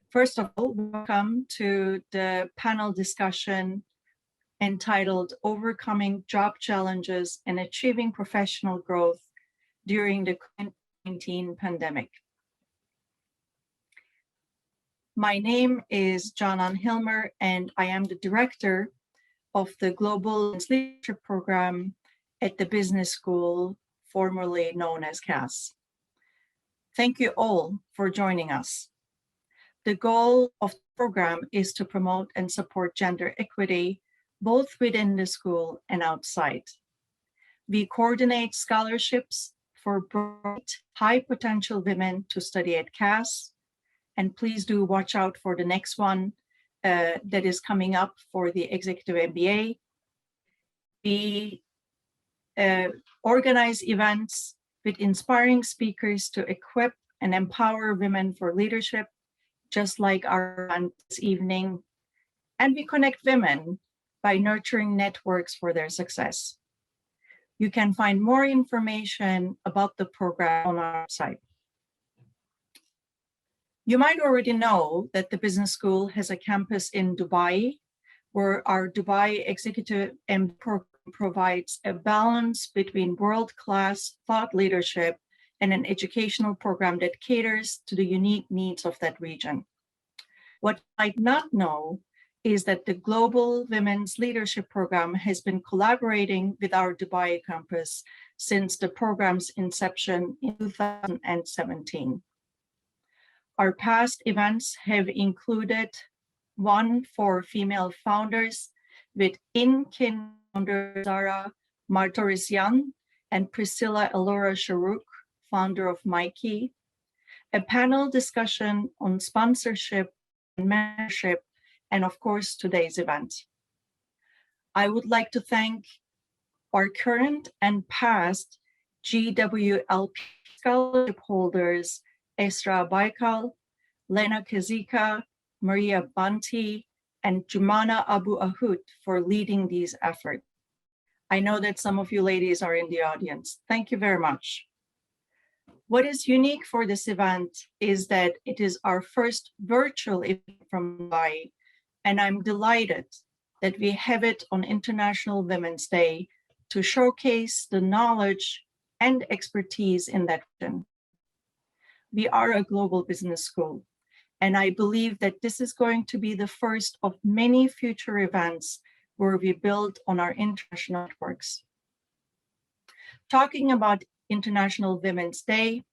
First of all, welcome to the panel discussion entitled Overcoming Job Challenges and Achieving Professional Growth During the COVID-19 Pandemic. My name is Canan Hilmer, and I am the director of the Global Leadership Program at the Business School, formerly known as CAS. Thank you all for joining us. The goal of the program is to promote and support gender equity, both within the school and outside. We coordinate scholarships for bright, high-potential women to study at CAS, and please do watch out for the next one that is coming up for the Executive MBA. We organize events with inspiring speakers to equip and empower women for leadership, just like our event this evening. And we connect women by nurturing networks for their success. You can find more information about the program on our website. You might already know that the Business School has a campus in Dubai, where our Dubai Executive MBA program provides a balance between world-class thought leadership and an educational program that caters to the unique needs of that region. What you might not know is that the Global Women's Leadership Program has been collaborating with our Dubai campus since the program's inception in 2017. Our past events have included one for female founders with in-kin founder Zara Martorisian and Priscilla Elora Sharouk, founder of Mikey, a panel discussion on sponsorship and mentorship, and of course, today's event. I would like to thank our current and past GWLP scholarship holders, Esra Baikal, Lena Kazika, Maria Banti, and Jumana Abu Ahud for leading these efforts. I know that some of you ladies are in the audience. Thank you very much. What is unique for this event is that it is our first virtual event from Dubai, and I'm delighted that we have it on International Women's Day to showcase the knowledge and expertise in that region. We are a global business school, and I believe that this is going to be the first of many future events where we build on our international networks. Talking about International Women's Day,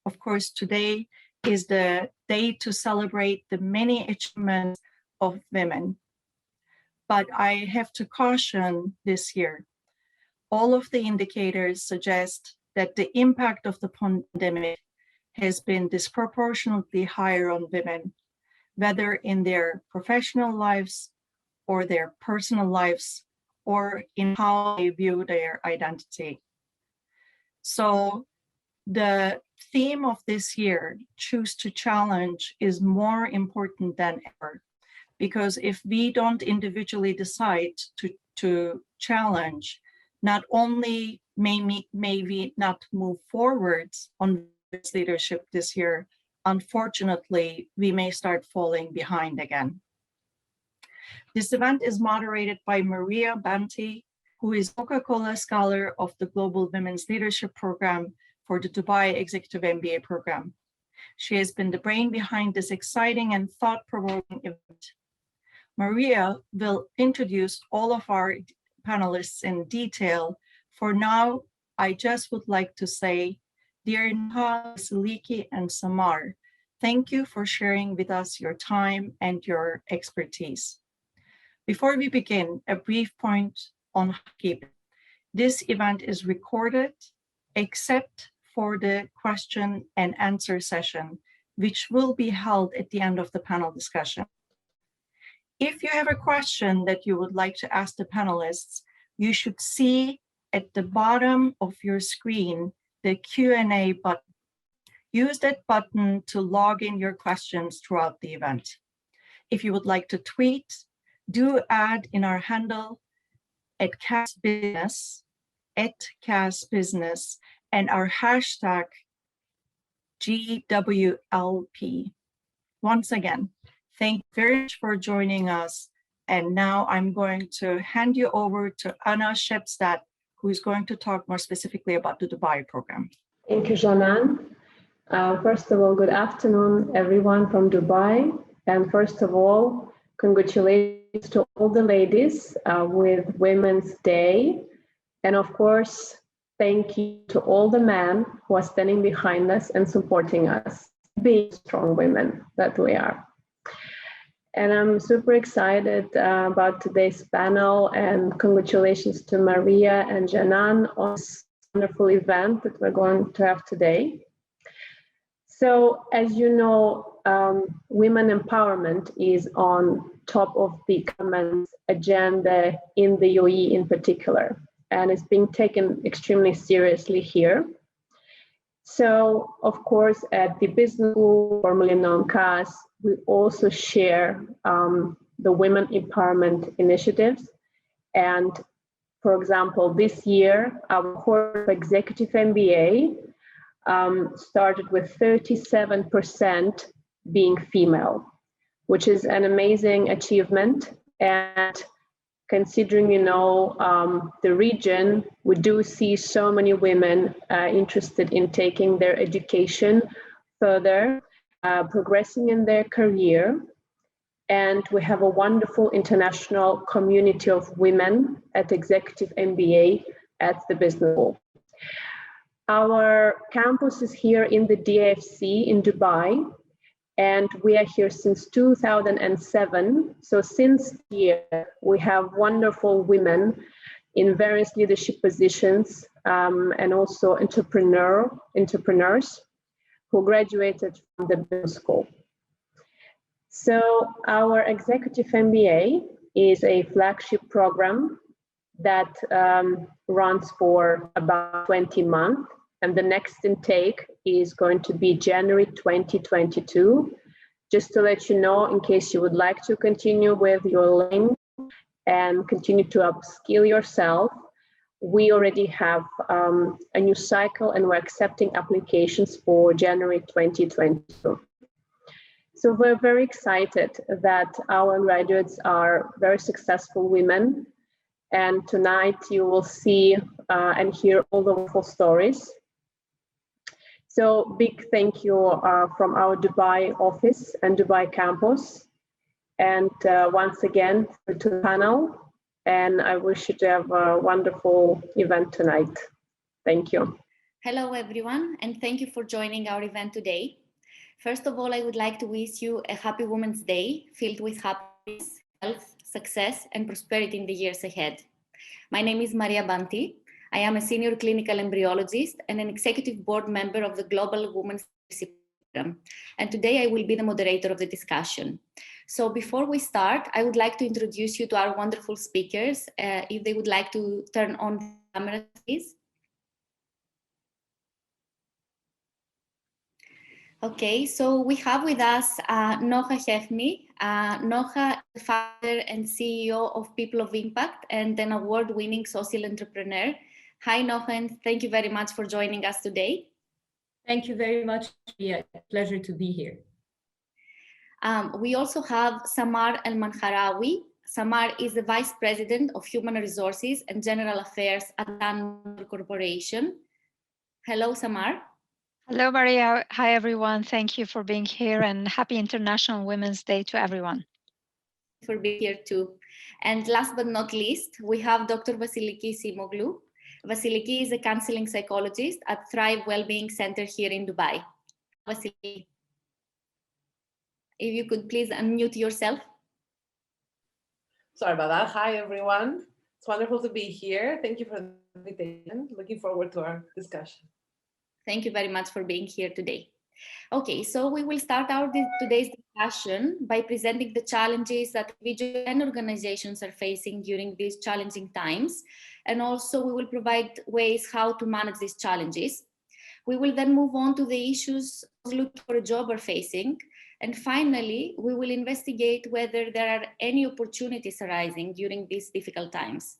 of course, today is the day to celebrate the many achievements of women. But I have to caution this year, all of the indicators suggest that the impact of the pandemic has been disproportionately higher on women, whether in their professional lives or their personal lives, or in how they view their identity. So the theme of this year, Choose to Challenge, is more important than ever, because if we don't individually decide to challenge, not only may we not move forwards on this leadership this year, unfortunately, we may start falling behind again. This event is moderated by Maria Banti, who is Coca-Cola Scholar of the Global Women's Leadership Program for the Dubai Executive MBA program. She has been the brain behind this exciting and thought-provoking event. Maria will introduce all of our panelists in detail. For now, I just would like to say, dear Neha, Siliki, and Samar, thank you for sharing with us your time and your expertise. Before we begin, a brief point on housekeeping. This event is recorded, except for the question and answer session, which will be held at the end of the panel discussion. If you have a question that you would like to ask the panelists, you should see at the bottom of your screen the Q&A button. Use that button to log in your questions throughout the event. If you would like to tweet, do add in our handle at CAS Business, and our hashtag GWLP. once again, thank you very much for joining us. And now I'm going to hand you over to Anna Shepstad, who is going to talk more specifically about the Dubai program. Thank you, Janan. First of all, good afternoon, everyone from Dubai. And first of all, congratulations to all the ladies with Women's Day. And of course, thank you to all the men who are standing behind us and supporting us, being strong women that we are. And I'm super excited about today's panel, and congratulations to Maria and Janan on this wonderful event that we're going to have today. So, as you know, women empowerment is on top of the government's agenda in the UAE in particular, and it's being taken extremely seriously here. So, of course, at the business school, formerly known CAS, we also share the women empowerment initiatives. And for example, this year, our course of executive MBA started with 37% being female, which is an amazing achievement. And considering, you know, the region, we do see so many women interested in taking their education further, progressing in their career. And we have a wonderful international community of women at Executive MBA at the business school. Our campus is here in the DFC in Dubai, and we are here since 2007. So since the year, we have wonderful women in various leadership positions and also entrepreneurs who graduated from the business school. So our Executive MBA is a flagship program that runs for about 20 months. And the next intake is going to be January 2022. Just to let you know, in case you would like to continue with your learning and continue to upskill yourself, we already have a new cycle and we're accepting applications for January 2022. So we're very excited that our graduates are very successful women. And tonight you will see and hear all the wonderful stories. So big thank you from our Dubai office and Dubai campus. And once again, to the panel. And I wish you to have a wonderful event tonight. Thank you. Hello, everyone, and thank you for joining our event today. First of all, I would like to wish you a happy Women's Day, filled with happiness, health, success, and prosperity in the years ahead. My name is Maria Banti. I am a senior clinical embryologist and an executive board member of the Global Women's Leadership Program. And today I will be the moderator of the discussion. So before we start, I would like to introduce you to our wonderful speakers. If they would like to turn on the camera, please. Okay, so we have with us Noha Chechny. Noha is the founder and CEO of People of Impact and an award-winning social entrepreneur. Hi, Noha, and thank you very much for joining us today. Thank you very much. Yeah, pleasure to be here. We also have Samar El-Manharawi. Samar is the Vice President of Human Resources and General Affairs at Danone Corporation. Hello, Samar. Hello, Maria. Hi, everyone. Thank you for being here and happy International Women's Day to everyone. For being here too. And last but not least, we have Dr. Vasiliki Simoglu. Vasiliki is a counseling psychologist at Thrive Wellbeing Center here in Dubai. Vasiliki, if you could please unmute yourself. Sorry about that. Hi, everyone. It's wonderful to be here. Thank you for the invitation. Looking forward to our discussion. Thank you very much for being here today. Okay, so we will start our today's discussion by presenting the challenges that individuals and organizations are facing during these challenging times. And also we will provide ways how to manage these challenges. We will then move on to the issues looking for a job are facing. And finally, we will investigate whether there are any opportunities arising during these difficult times.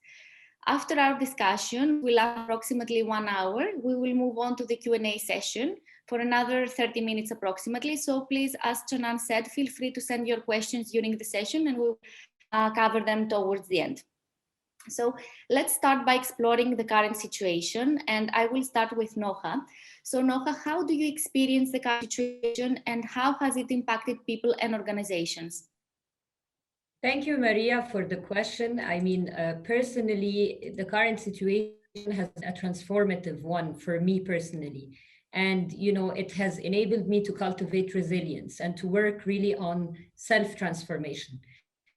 After our discussion, will last approximately 1 hour, we will move on to the Q&A session, for another 30 minutes approximately. So please, as Chanan said, feel free to send your questions during the session and we'll cover them towards the end. So let's start by exploring the current situation, and I will start with Noha. So Noha, how do you experience the current situation and how has it impacted people and organizations? Thank you, Maria, for the question. I mean, personally, the current situation has a transformative one for me personally. And, you know, it has enabled me to cultivate resilience and to work really on self-transformation,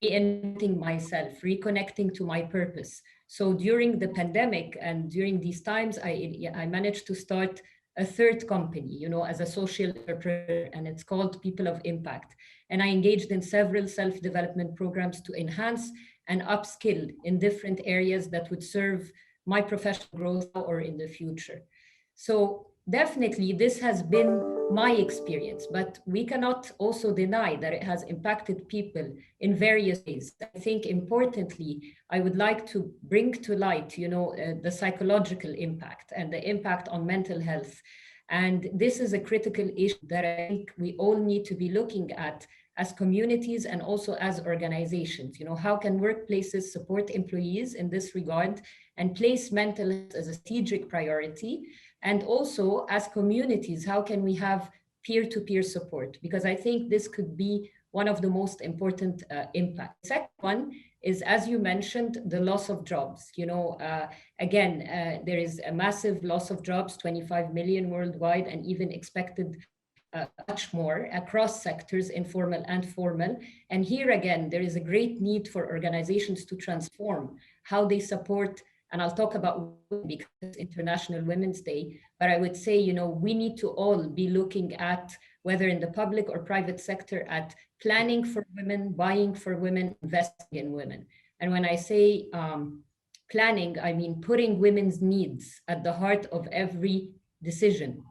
reinventing myself, reconnecting to my purpose. So during the pandemic and during these times, I managed to start a third company, you know, as a social entrepreneur, and it's called People of Impact. And I engaged in several self-development programs to enhance and upskill in different areas that would serve my professional growth or in the future. So definitely this has been my experience, but we cannot also deny that it has impacted people in various ways. I think importantly, I would like to bring to light, you know, the psychological impact and the impact on mental health. And this is a critical issue that I think we all need to be looking at as communities and also as organizations. You know, how can workplaces support employees in this regard and place mental health as a strategic priority? And also as communities, how can we have peer-to-peer support? Because I think this could be one of the most important impacts. The second one is, as you mentioned, the loss of jobs. You know, there is a massive loss of jobs, 25 million worldwide, and even expected much more across sectors, informal and formal. And here again, there is a great need for organizations to transform how they support. And I'll talk about women because it's International Women's Day, but I would say, you know, we need to all be looking at, whether in the public or private sector, at planning for women, buying for women, investing in women. And when I say planning, I mean putting women's needs at the heart of every decision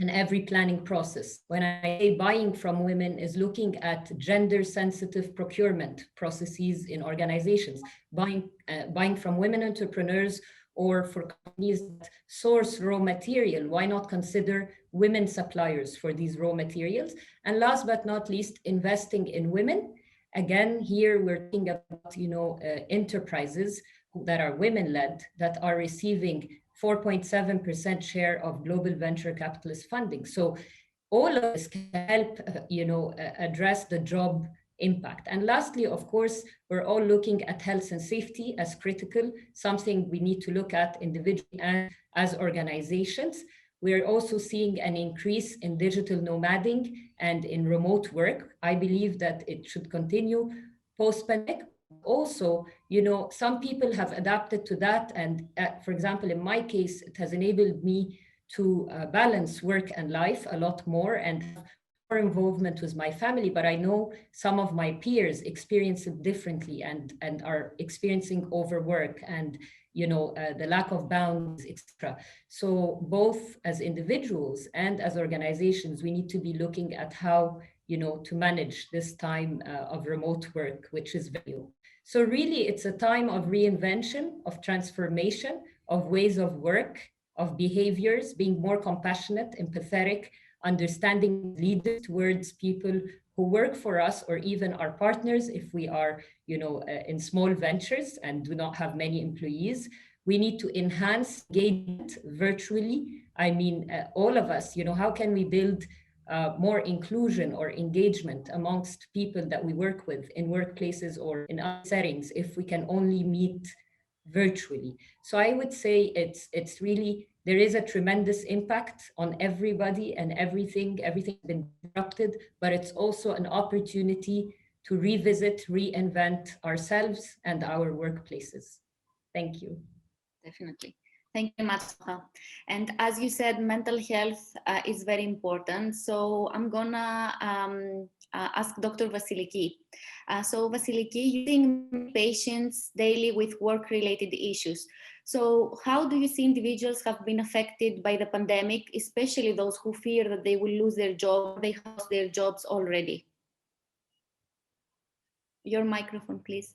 and every planning process. When I say buying from women, is looking at gender-sensitive procurement processes in organizations, buying from women entrepreneurs, or for companies that source raw material, why not consider women suppliers for these raw materials? And last but not least, investing in women. Again, here we're talking about, you know, enterprises that are women-led, that are receiving 4.7% share of global venture capitalist funding. So all of this can help, address the job impact. And lastly, of course, we're all looking at health and safety as critical, something we need to look at individually and as organizations. We're also seeing an increase in digital nomading and in remote work. I believe that it should continue post-pandemic. Also, you know, some people have adapted to that. And for example, in my case, it has enabled me to balance work and life a lot more and have more involvement with my family. But I know some of my peers experience it differently and are experiencing overwork and, you know, the lack of bounds, etc. So both as individuals and as organizations, we need to be looking at how, you know, to manage this time of remote work, which is very new. So really, it's a time of reinvention, of transformation, of ways of work, of behaviors, being more compassionate, empathetic, understanding leaders towards people who work for us or even our partners if we are, you know, in small ventures and do not have many employees. We need to enhance engagement virtually. I mean, all of us, you know, how can we build more inclusion or engagement amongst people that we work with in workplaces or in other settings if we can only meet virtually? So I would say it's really, there is a tremendous impact on everybody and everything's been disrupted, but it's also an opportunity to revisit, reinvent ourselves and our workplaces. Thank you. Definitely. Thank you much. And as you said, mental health is very important. So I'm gonna ask Dr. Vasiliki. So Vasiliki, you see patients daily with work-related issues. So how do you see individuals have been affected by the pandemic, especially those who fear that they will lose their job, they have lost their jobs already? Your microphone, please.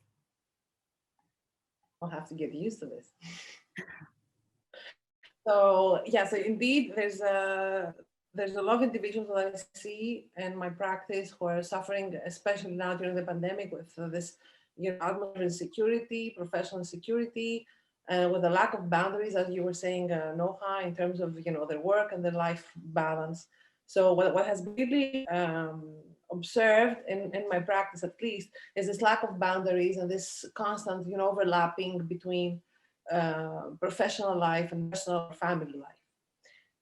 I'll have to get used to this. So yeah, so indeed, there's a there's a lot of individuals that I see in my practice who are suffering, especially now during the pandemic, with this, atmosphere insecurity, professional insecurity, with a lack of boundaries, as you were saying, Noha, in terms of their work and their life balance. So what has really observed in my practice, at least, is this lack of boundaries and this constant overlapping between professional life and personal family life.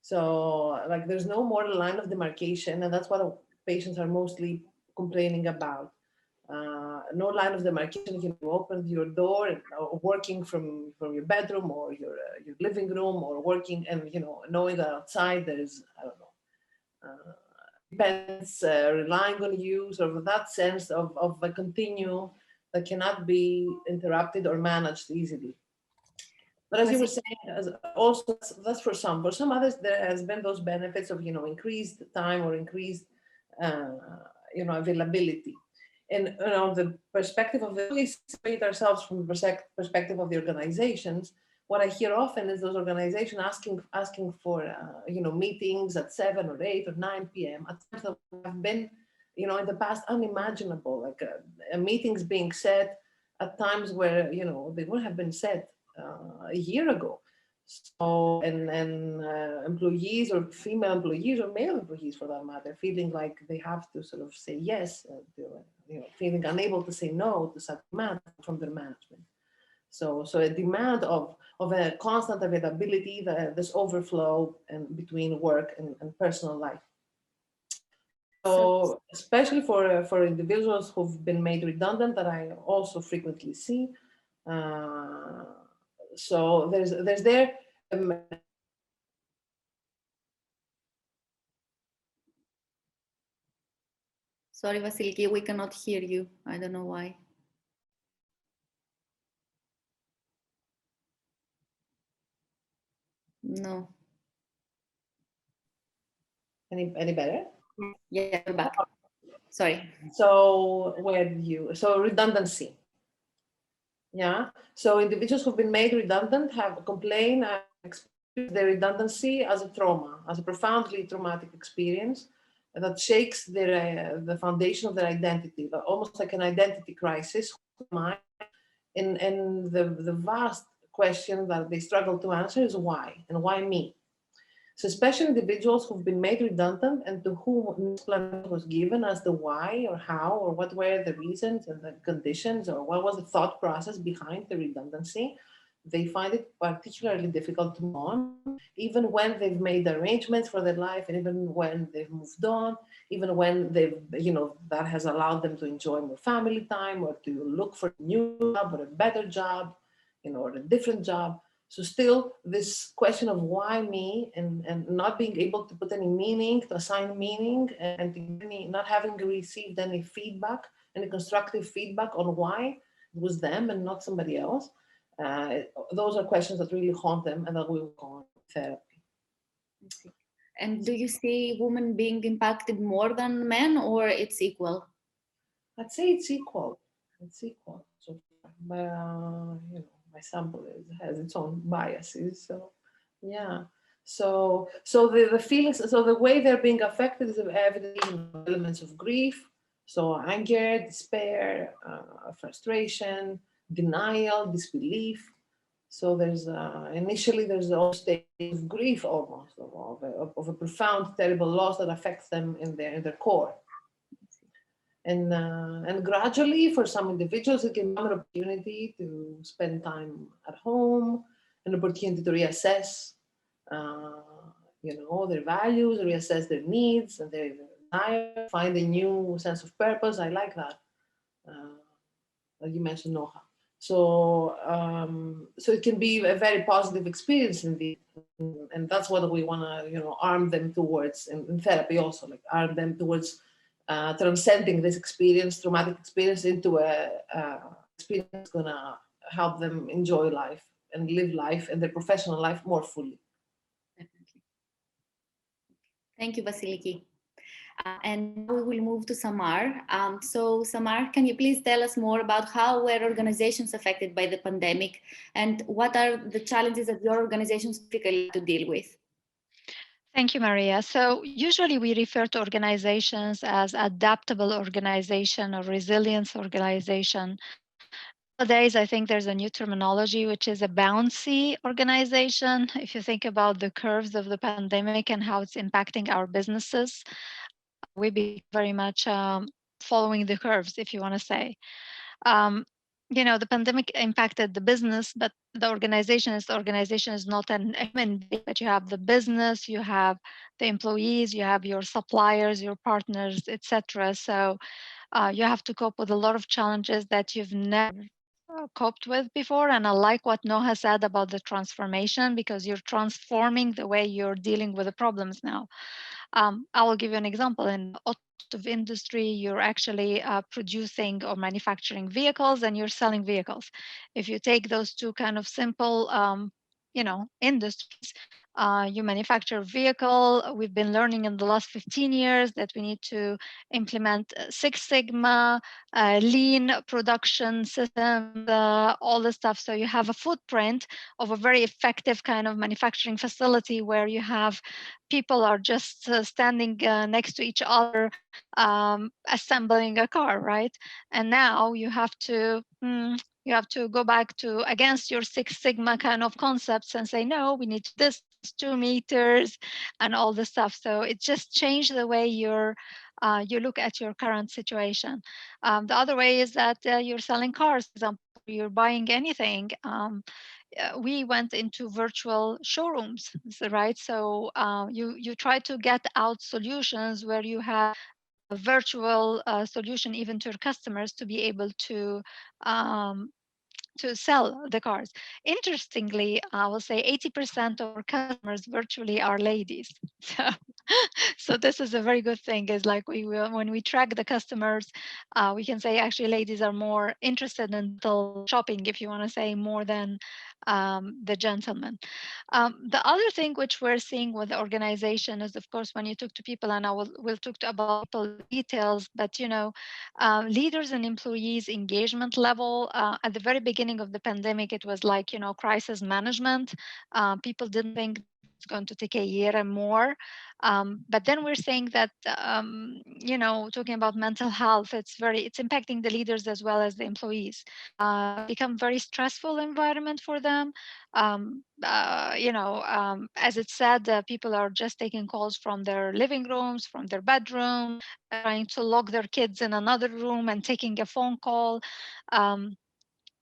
So like there's no more line of demarcation, and that's what patients are mostly complaining about. No line of demarcation. You open your door and working from your bedroom or your living room, or working and knowing that outside there is, I don't know, depends, relying on you, sort of that sense of a continuum that cannot be interrupted or managed easily. But as you were saying, also that's for some. For some others, there has been those benefits of increased time or increased availability. And the perspective of we separate ourselves from the perspective of the organizations. What I hear often is those organizations asking for meetings at 7 or 8 or 9 p.m. at times that have been in the past unimaginable, like meetings being set at times where they wouldn't have been set a year ago. So and employees, or female employees or male employees for that matter, feeling like they have to sort of say yes, feeling unable to say no to such demand from their management. So a demand of a constant availability, this overflow and between work and personal life. So especially for individuals who've been made redundant, that I also frequently see. So there's there. Sorry, Vasiliki, we cannot hear you. I don't know why. No. Any better? Yeah, you're back. Sorry. So redundancy. Yeah. So individuals who've been made redundant have complained and experienced their redundancy as a trauma, as a profoundly traumatic experience that shakes the foundation of their identity, almost like an identity crisis. And the vast question that they struggle to answer is why, and why me? So especially individuals who've been made redundant and to whom no explanation was given as to why or how or what were the reasons and the conditions or what was the thought process behind the redundancy, they find it particularly difficult to move on, even when they've made arrangements for their life, and even when they've moved on, even when they've, that has allowed them to enjoy more family time or to look for a new job or a better job, or a different job. So still this question of why me, and not being able to put any meaning, to assign meaning, and not having received any feedback, any constructive feedback on why it was them and not somebody else. Those are questions that really haunt them and that we will call therapy. And do you see women being impacted more than men, or it's equal? I'd say it's equal. It's equal. So, but my sample has its own biases. So, yeah. So the feelings. So the way they're being affected is evidently elements of grief. So anger, despair, frustration, denial, disbelief. So there's initially there's a state of grief almost of a profound, terrible loss that affects them in their core. And gradually, for some individuals, it can be an opportunity to spend time at home, an opportunity to reassess, their values, reassess their needs and their desire, find a new sense of purpose. I like that. Like you mentioned, Noha. So it can be a very positive experience indeed, and that's what we want to arm them towards in therapy also, like arm them towards transcending this experience, traumatic experience, into a experience that's gonna help them enjoy life and live life and their professional life more fully. Definitely. Thank you, Vasiliki. And now we will move to Samar. So Samar, can you please tell us more about how were organizations affected by the pandemic, and what are the challenges that your organizations typically have to deal with? Thank you, Maria. So usually we refer to organizations as adaptable organization or resilience organization. Nowadays, I think there's a new terminology, which is a bouncy organization. If you think about the curves of the pandemic and how it's impacting our businesses, we be very much following the curves, if you want to say. Um, the pandemic impacted the business, but the organization is not an human being, but you have the business, you have the employees, you have your suppliers, your partners, etc. So you have to cope with a lot of challenges that you've never coped with before. And I like what Noha said about the transformation, because you're transforming the way you're dealing with the problems now. I will give you an example. In the automotive industry, you're actually producing or manufacturing vehicles, and you're selling vehicles. If you take those two kind of simple, industries, you manufacture a vehicle. We've been learning in the last 15 years that we need to implement Six Sigma, lean production systems, all this stuff. So you have a footprint of a very effective kind of manufacturing facility where you have people are just standing next to each other, assembling a car, right? And now you have to go back to against your Six Sigma kind of concepts and say, no, we need this 2 meters and all this stuff. So it just changed the way you look at your current situation. The other way is that you're selling cars, for example, you're buying anything. We went into virtual showrooms, right? So you try to get out solutions where you have a virtual solution even to your customers to be able to sell the cars. Interestingly, I will say 80% of our customers virtually are ladies. So, so this is a very good thing. Is like when we track the customers, we can say actually ladies are more interested in digital shopping, if you want to say, more than the gentlemen. The other thing which we're seeing with the organization is, of course, when you talk to people, and we'll talk about people details, but leaders and employees engagement level at the very beginning of the pandemic, it was like crisis management. People didn't think it's going to take a year and more, but then we're saying that talking about mental health, it's impacting the leaders as well as the employees. Become very stressful environment for them. As it said, people are just taking calls from their living rooms, from their bedroom, trying to lock their kids in another room and taking a phone call.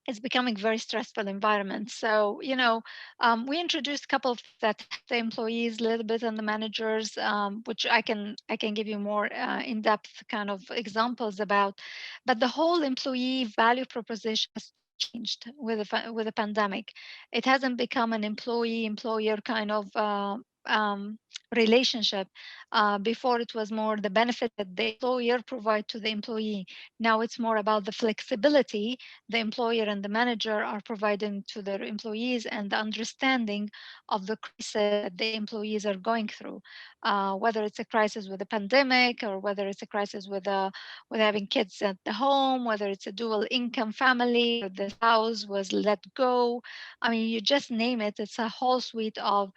It's becoming very stressful environment. So, we introduced a couple of that the employees a little bit and the managers, which I can give you more in-depth kind of examples about. But the whole employee value proposition has changed with the pandemic. It hasn't become an employee-employer kind of relationship. Before it was more the benefit that the employer provide to the employee. Now it's more about the flexibility the employer and the manager are providing to their employees, and the understanding of the crisis that the employees are going through, whether it's a crisis with a pandemic, or whether it's a crisis with having kids at the home, whether it's a dual income family, or the spouse was let go. I mean, you just name it. It's a whole suite of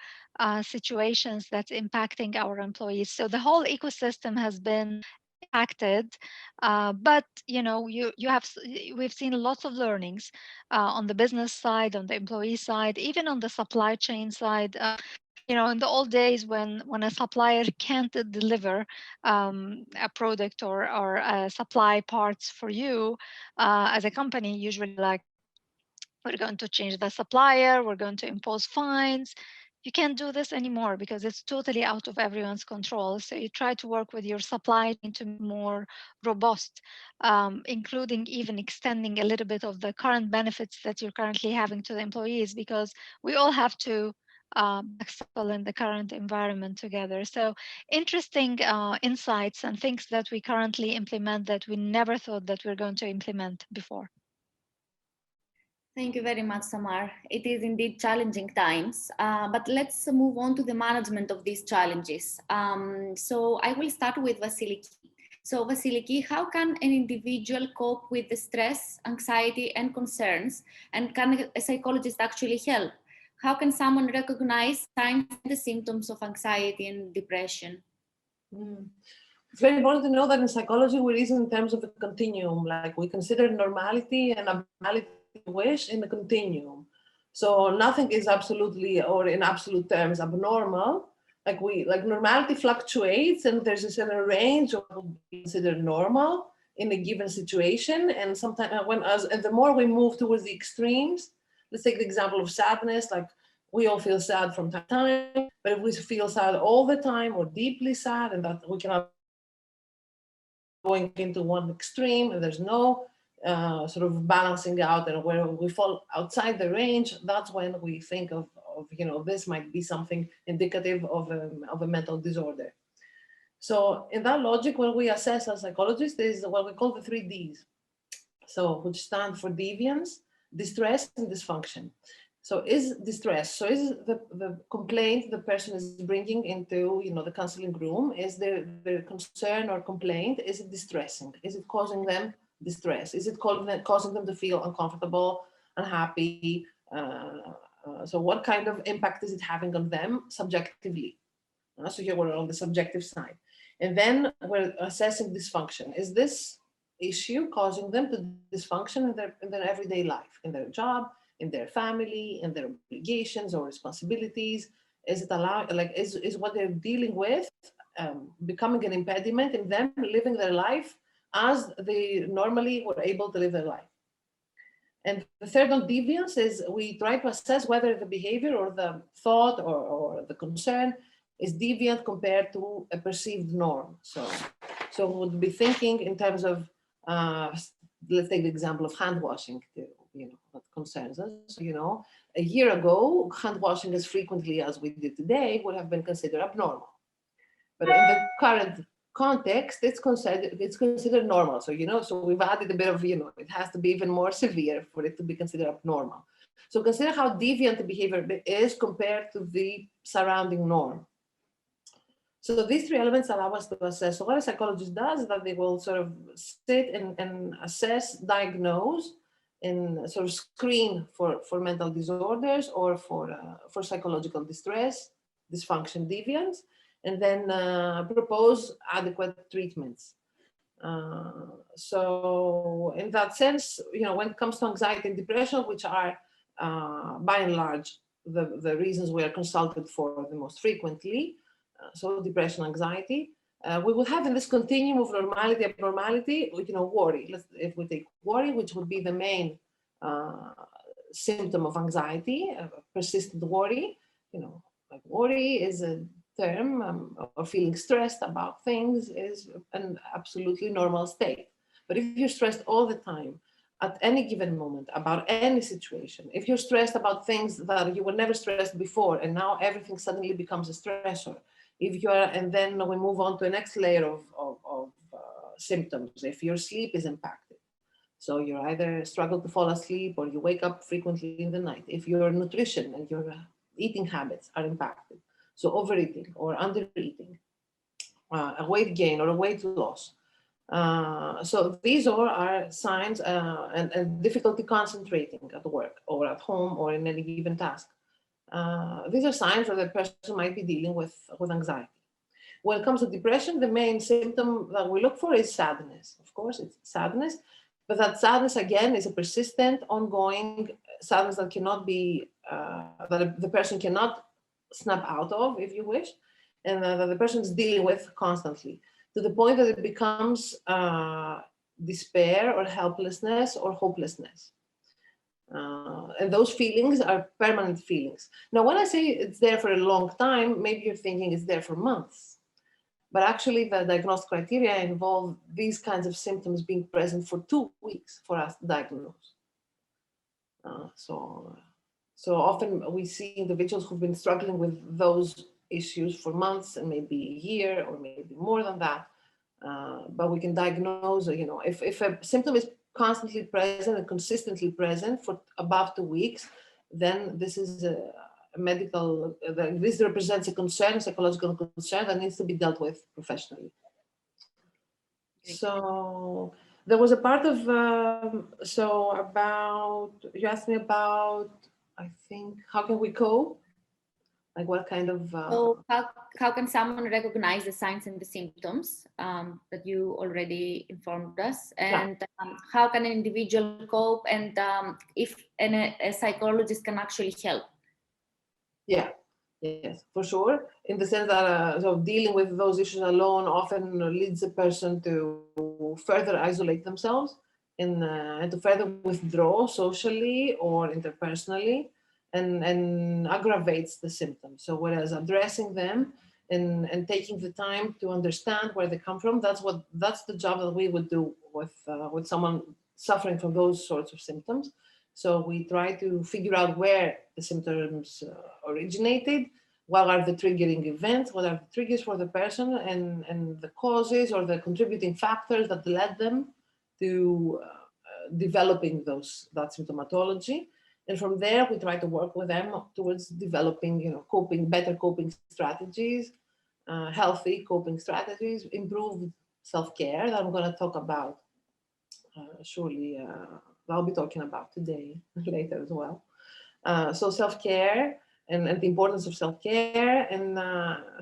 situations that's impacting our employees. So the whole ecosystem has been impacted, but we've seen lots of learnings on the business side, on the employee side, even on the supply chain side. In the old days when a supplier can't deliver a product or supply parts for you as a company, usually like, we're going to change the supplier, we're going to impose fines. You can't do this anymore because it's totally out of everyone's control. So you try to work with your supply chain to be more robust, including even extending a little bit of the current benefits that you're currently having to the employees, because we all have to successful in the current environment together. So interesting insights and things that we currently implement that we never thought that we're going to implement before. Thank you very much, Samar. It is indeed challenging times, but let's move on to the management of these challenges. So I will start with Vasiliki. So Vasiliki, how can an individual cope with the stress, anxiety, and concerns? And can a psychologist actually help? How can someone recognize signs and the symptoms of anxiety and depression? It's very important to know that in psychology, we reason in terms of a continuum, like we consider normality and abnormality wish in the continuum. So nothing is absolutely, or in absolute terms, abnormal. Like normality fluctuates, and there's a certain range of what we consider normal in a given situation. And sometimes and the more we move towards the extremes, let's take the example of sadness, like we all feel sad from time to time, but if we feel sad all the time or deeply sad, and that we cannot going into one extreme, and there's no sort of balancing out, and where we fall outside the range, that's when we think of this might be something indicative of a mental disorder. So in that logic, when we assess as psychologists, is what we call the 3Ds. So which stand for deviance, distress, and dysfunction. So is distress, so is the complaint the person is bringing into the counseling room, is their concern or complaint, is it distressing? Is it causing them distress? Is it causing them to feel uncomfortable, unhappy? So what kind of impact is it having on them subjectively? So here we're on the subjective side. And then we're assessing dysfunction. Is this issue causing them to dysfunction in their everyday life, in their job, in their family, in their obligations or responsibilities? Is it is what they're dealing with becoming an impediment in them living their life as they normally were able to live their life? And the third on deviance is we try to assess whether the behavior or the thought or the concern is deviant compared to a perceived norm. So we'll be thinking in terms of, let's take the example of hand washing, what concerns us. So, a year ago, hand washing as frequently as we did today would have been considered abnormal. But in the current context, it's considered normal. So, so we've added a bit of, it has to be even more severe for it to be considered abnormal. So consider how deviant the behavior is compared to the surrounding norm. So these 3 elements allow us to assess. So what a psychologist does is that they will sort of sit and assess, diagnose, and sort of screen for mental disorders or for psychological distress, dysfunction, deviance, and then propose adequate treatments. So in that sense, when it comes to anxiety and depression, which are by and large the reasons we are consulted for the most frequently, so depression, anxiety, we will have in this continuum of normality, abnormality, worry. If we take worry, which would be the main symptom of anxiety, persistent worry, like worry is a term, or feeling stressed about things is an absolutely normal state. But if you're stressed all the time, at any given moment, about any situation, if you're stressed about things that you were never stressed before, and now everything suddenly becomes a stressor, and then we move on to the next layer of symptoms. If your sleep is impacted, so you either struggle to fall asleep or you wake up frequently in the night. If your nutrition and your eating habits are impacted, so overeating or undereating, a weight gain or a weight loss. So these all are signs and difficulty concentrating at work or at home or in any given task. These are signs that the person might be dealing with anxiety. When it comes to depression, the main symptom that we look for is sadness. Of course, it's sadness, but that sadness again is a persistent, ongoing sadness that cannot be, that the person cannot snap out of, if you wish, and that the person is dealing with constantly, to the point that it becomes despair or helplessness or hopelessness. And those feelings are permanent feelings. Now, when I say it's there for a long time, maybe you're thinking it's there for months. But actually, the diagnostic criteria involve these kinds of symptoms being present for 2 weeks for us to diagnose. So often we see individuals who've been struggling with those issues for months and maybe a year or maybe more than that. But we can diagnose, if a symptom is constantly present and consistently present for above 2 weeks, then this is a medical, this represents a concern, a psychological concern that needs to be dealt with professionally. So there was a part of, you asked me about I think, how can we cope? Like what kind of... So how can someone recognize the signs and the symptoms that you already informed us? And how can an individual cope, and if a psychologist can actually help? Yeah, yes, for sure. In the sense that so dealing with those issues alone often leads a person to further isolate themselves and to further withdraw socially or interpersonally, and aggravates the symptoms. So whereas addressing them and taking the time to understand where they come from, that's the job that we would do with someone suffering from those sorts of symptoms. So we try to figure out where the symptoms originated, what are the triggering events, what are the triggers for the person, and the causes or the contributing factors that led them to developing that symptomatology. And from there, we try to work with them towards developing, better coping strategies, healthy coping strategies, improved self-care that I'm going to talk about surely. I'll be talking about today later as well. So self-care and the importance of self-care, and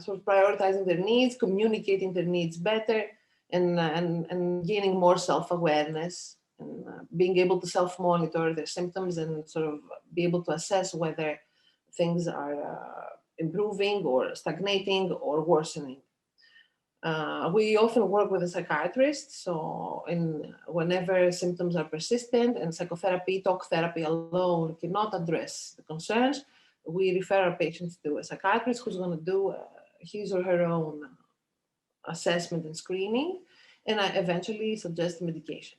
sort of prioritizing their needs, communicating their needs better, and gaining more self-awareness, and being able to self-monitor their symptoms and sort of be able to assess whether things are improving or stagnating or worsening. We often work with a psychiatrist, so whenever symptoms are persistent and psychotherapy, talk therapy alone cannot address the concerns, we refer our patients to a psychiatrist who's going to do his or her own assessment and screening, and eventually suggest medication.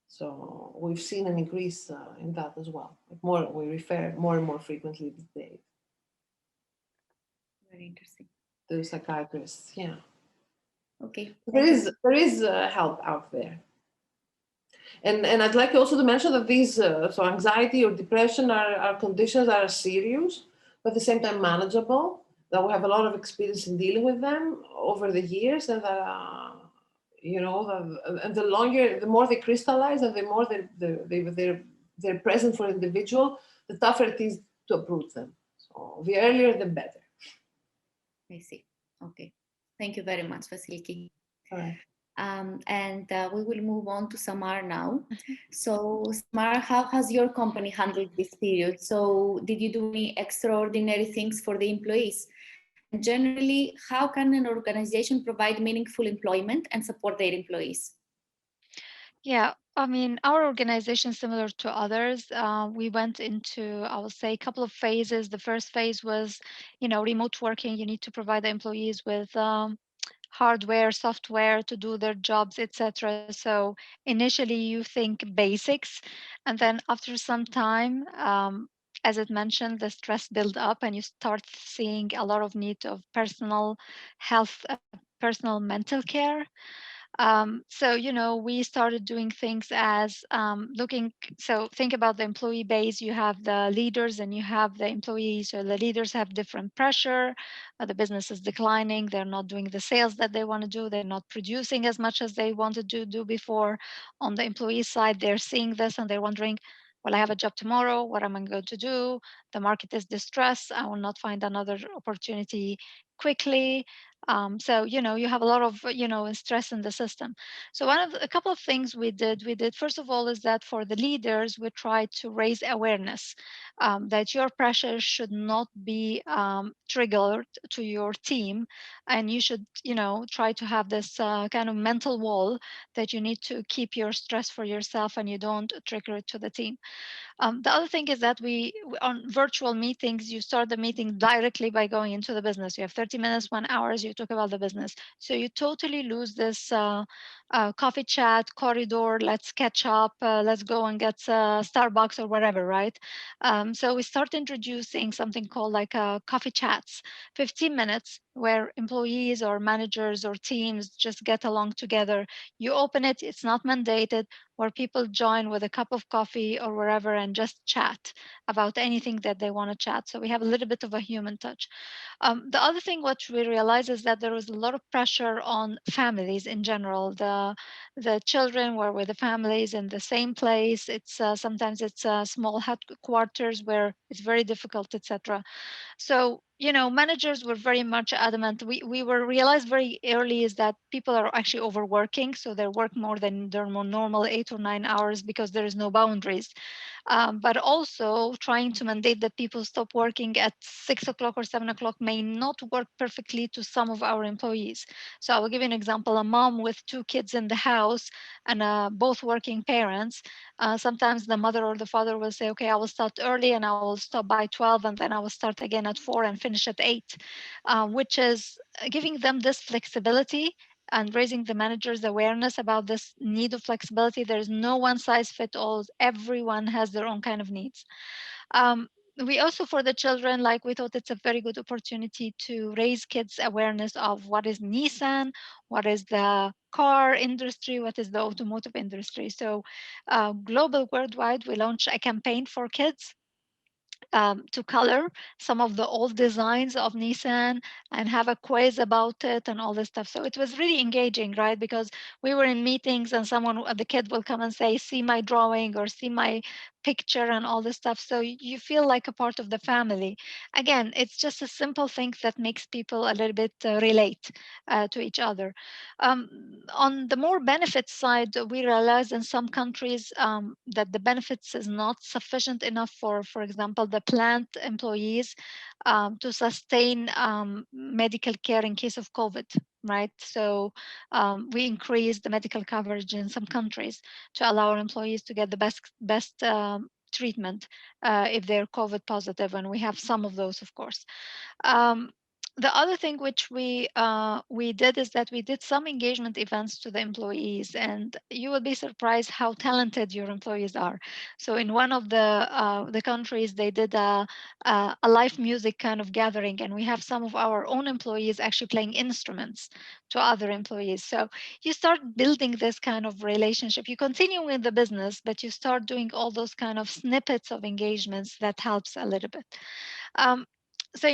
So we've seen an increase in that as well. We refer more and more frequently these days. Very interesting. To psychiatrists, yeah. Okay. There is help out there. And I'd like also to mention that these, so anxiety or depression are conditions that are serious, but at the same time manageable, that we have a lot of experience in dealing with them over the years, and that, and the more they crystallize and the more they're present for individual, the tougher it is to uproot them. So the earlier, the better. I see. Okay. Thank you very much, Vasiliki. All right. And we will move on to Samar now. So Samar, how has your company handled this period? So did you do any extraordinary things for the employees? And generally, how can an organization provide meaningful employment and support their employees? Yeah, I mean, our organization, similar to others, we went into, I would say, a couple of phases. The first phase was, remote working. You need to provide the employees with hardware, software to do their jobs, etc. So initially, you think basics, and then after some time, as it mentioned, the stress build up, and you start seeing a lot of need of personal health, personal mental care. So, we started doing things as so think about the employee base. You have the leaders and you have the employees. So the leaders have different pressure. The business is declining. They're not doing the sales that they want to do. They're not producing as much as they wanted to do before. On the employee side, they're seeing this and they're wondering, well, I have a job tomorrow. What am I going to do? The market is distressed. I will not find another opportunity quickly. So you have a lot of stress in the system. So a couple of things we did first of all is that for the leaders we tried to raise awareness that your pressure should not be triggered to your team, and you should try to have this kind of mental wall that you need to keep your stress for yourself and you don't trigger it to the team. The other thing is that on virtual meetings, you start the meeting directly by going into the business. You have 30 minutes, 1 hour, you talk about the business. So you totally lose this coffee chat, corridor, let's catch up, let's go and get Starbucks or whatever, right? So we start introducing something called like coffee chats, 15 minutes where employees or managers or teams just get along together. You open it, it's not mandated, where people join with a cup of coffee or wherever and just chat about anything that they want to chat. So we have a little bit of a human touch. The other thing what we realize is that there was a lot of pressure on families in general. The children were with the families in the same place. It's sometimes it's small headquarters where it's very difficult, etc. So, managers were very much adamant. We were realized very early is that people are actually overworking. So they work more than their more normal 8 or 9 hours because there is no boundaries. But also trying to mandate that people stop working at 6 o'clock or 7 o'clock may not work perfectly to some of our employees. So I will give you an example. A mom with 2 kids in the house and both working parents, sometimes the mother or the father will say, okay, I will start early and I will stop by 12 and then I will start again at 4 and finish at 8, which is giving them this flexibility and raising the manager's awareness about this need of flexibility. There's no one size fits all. Everyone has their own kind of needs. We also, for the children, like we thought it's a very good opportunity to raise kids' awareness of what is Nissan, what is the car industry, what is the automotive industry. So global, worldwide, we launched a campaign for kids to color some of the old designs of Nissan and have a quiz about it and all this stuff. So it was really engaging, right? Because we were in meetings and the kid will come and say, see my drawing or see my picture and all this stuff. So you feel like a part of the family. Again, it's just a simple thing that makes people a little bit relate to each other. On the more benefits side, we realize in some countries that the benefits is not sufficient enough for example, the plant employees to sustain medical care in case of COVID, right? So we increased the medical coverage in some countries to allow our employees to get the best treatment if they're COVID positive, and we have some of those, of course. Um, the other thing which we did is that we did some engagement events to the employees, and you will be surprised how talented your employees are. So in one of the countries, they did a live music kind of gathering, and we have some of our own employees actually playing instruments to other employees. So you start building this kind of relationship. You continue with the business, but you start doing all those kind of snippets of engagements that helps a little bit. Um, so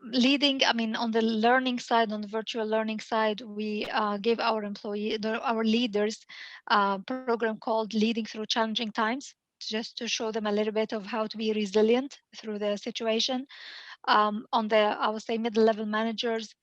leading, I mean, on the learning side, on the virtual learning side, we gave our our leaders a program called Leading Through Challenging Times, just to show them a little bit of how to be resilient through the situation. On the, I would say, middle level managers,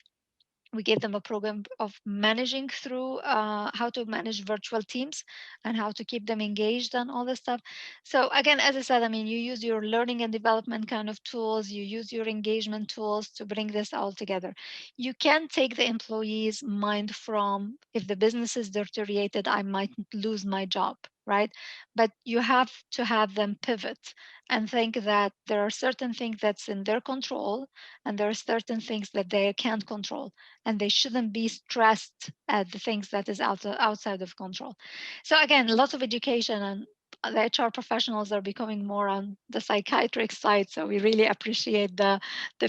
we gave them a program of managing through how to manage virtual teams and how to keep them engaged and all this stuff. So again, as I said, I mean, you use your learning and development kind of tools, you use your engagement tools to bring this all together. You can take the employee's mind from, if the business is deteriorated, I might lose my job, right? But you have to have them pivot and think that there are certain things that's in their control and there are certain things that they can't control, and they shouldn't be stressed at the things that is outside of control. So again, lots of education, and the HR professionals are becoming more on the psychiatric side. So we really appreciate the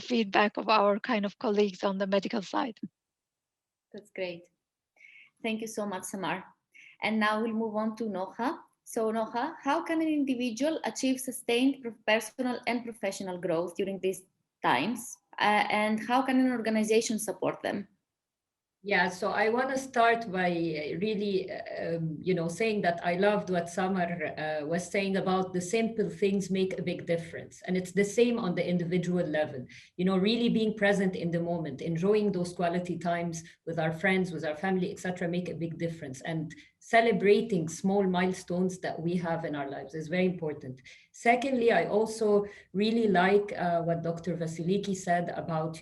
feedback of our kind of colleagues on the medical side. That's great. Thank you so much, Samar. And now we'll move on to Noha. So Noha, how can an individual achieve sustained personal and professional growth during these times? And how can an organization support them? Yeah, so I want to start by really, saying that I loved what Samar was saying about the simple things make a big difference. And it's the same on the individual level, really being present in the moment, enjoying those quality times with our friends, with our family, etc., make a big difference. And celebrating small milestones that we have in our lives is very important. Secondly, I also really like what Dr. Vasiliki said about,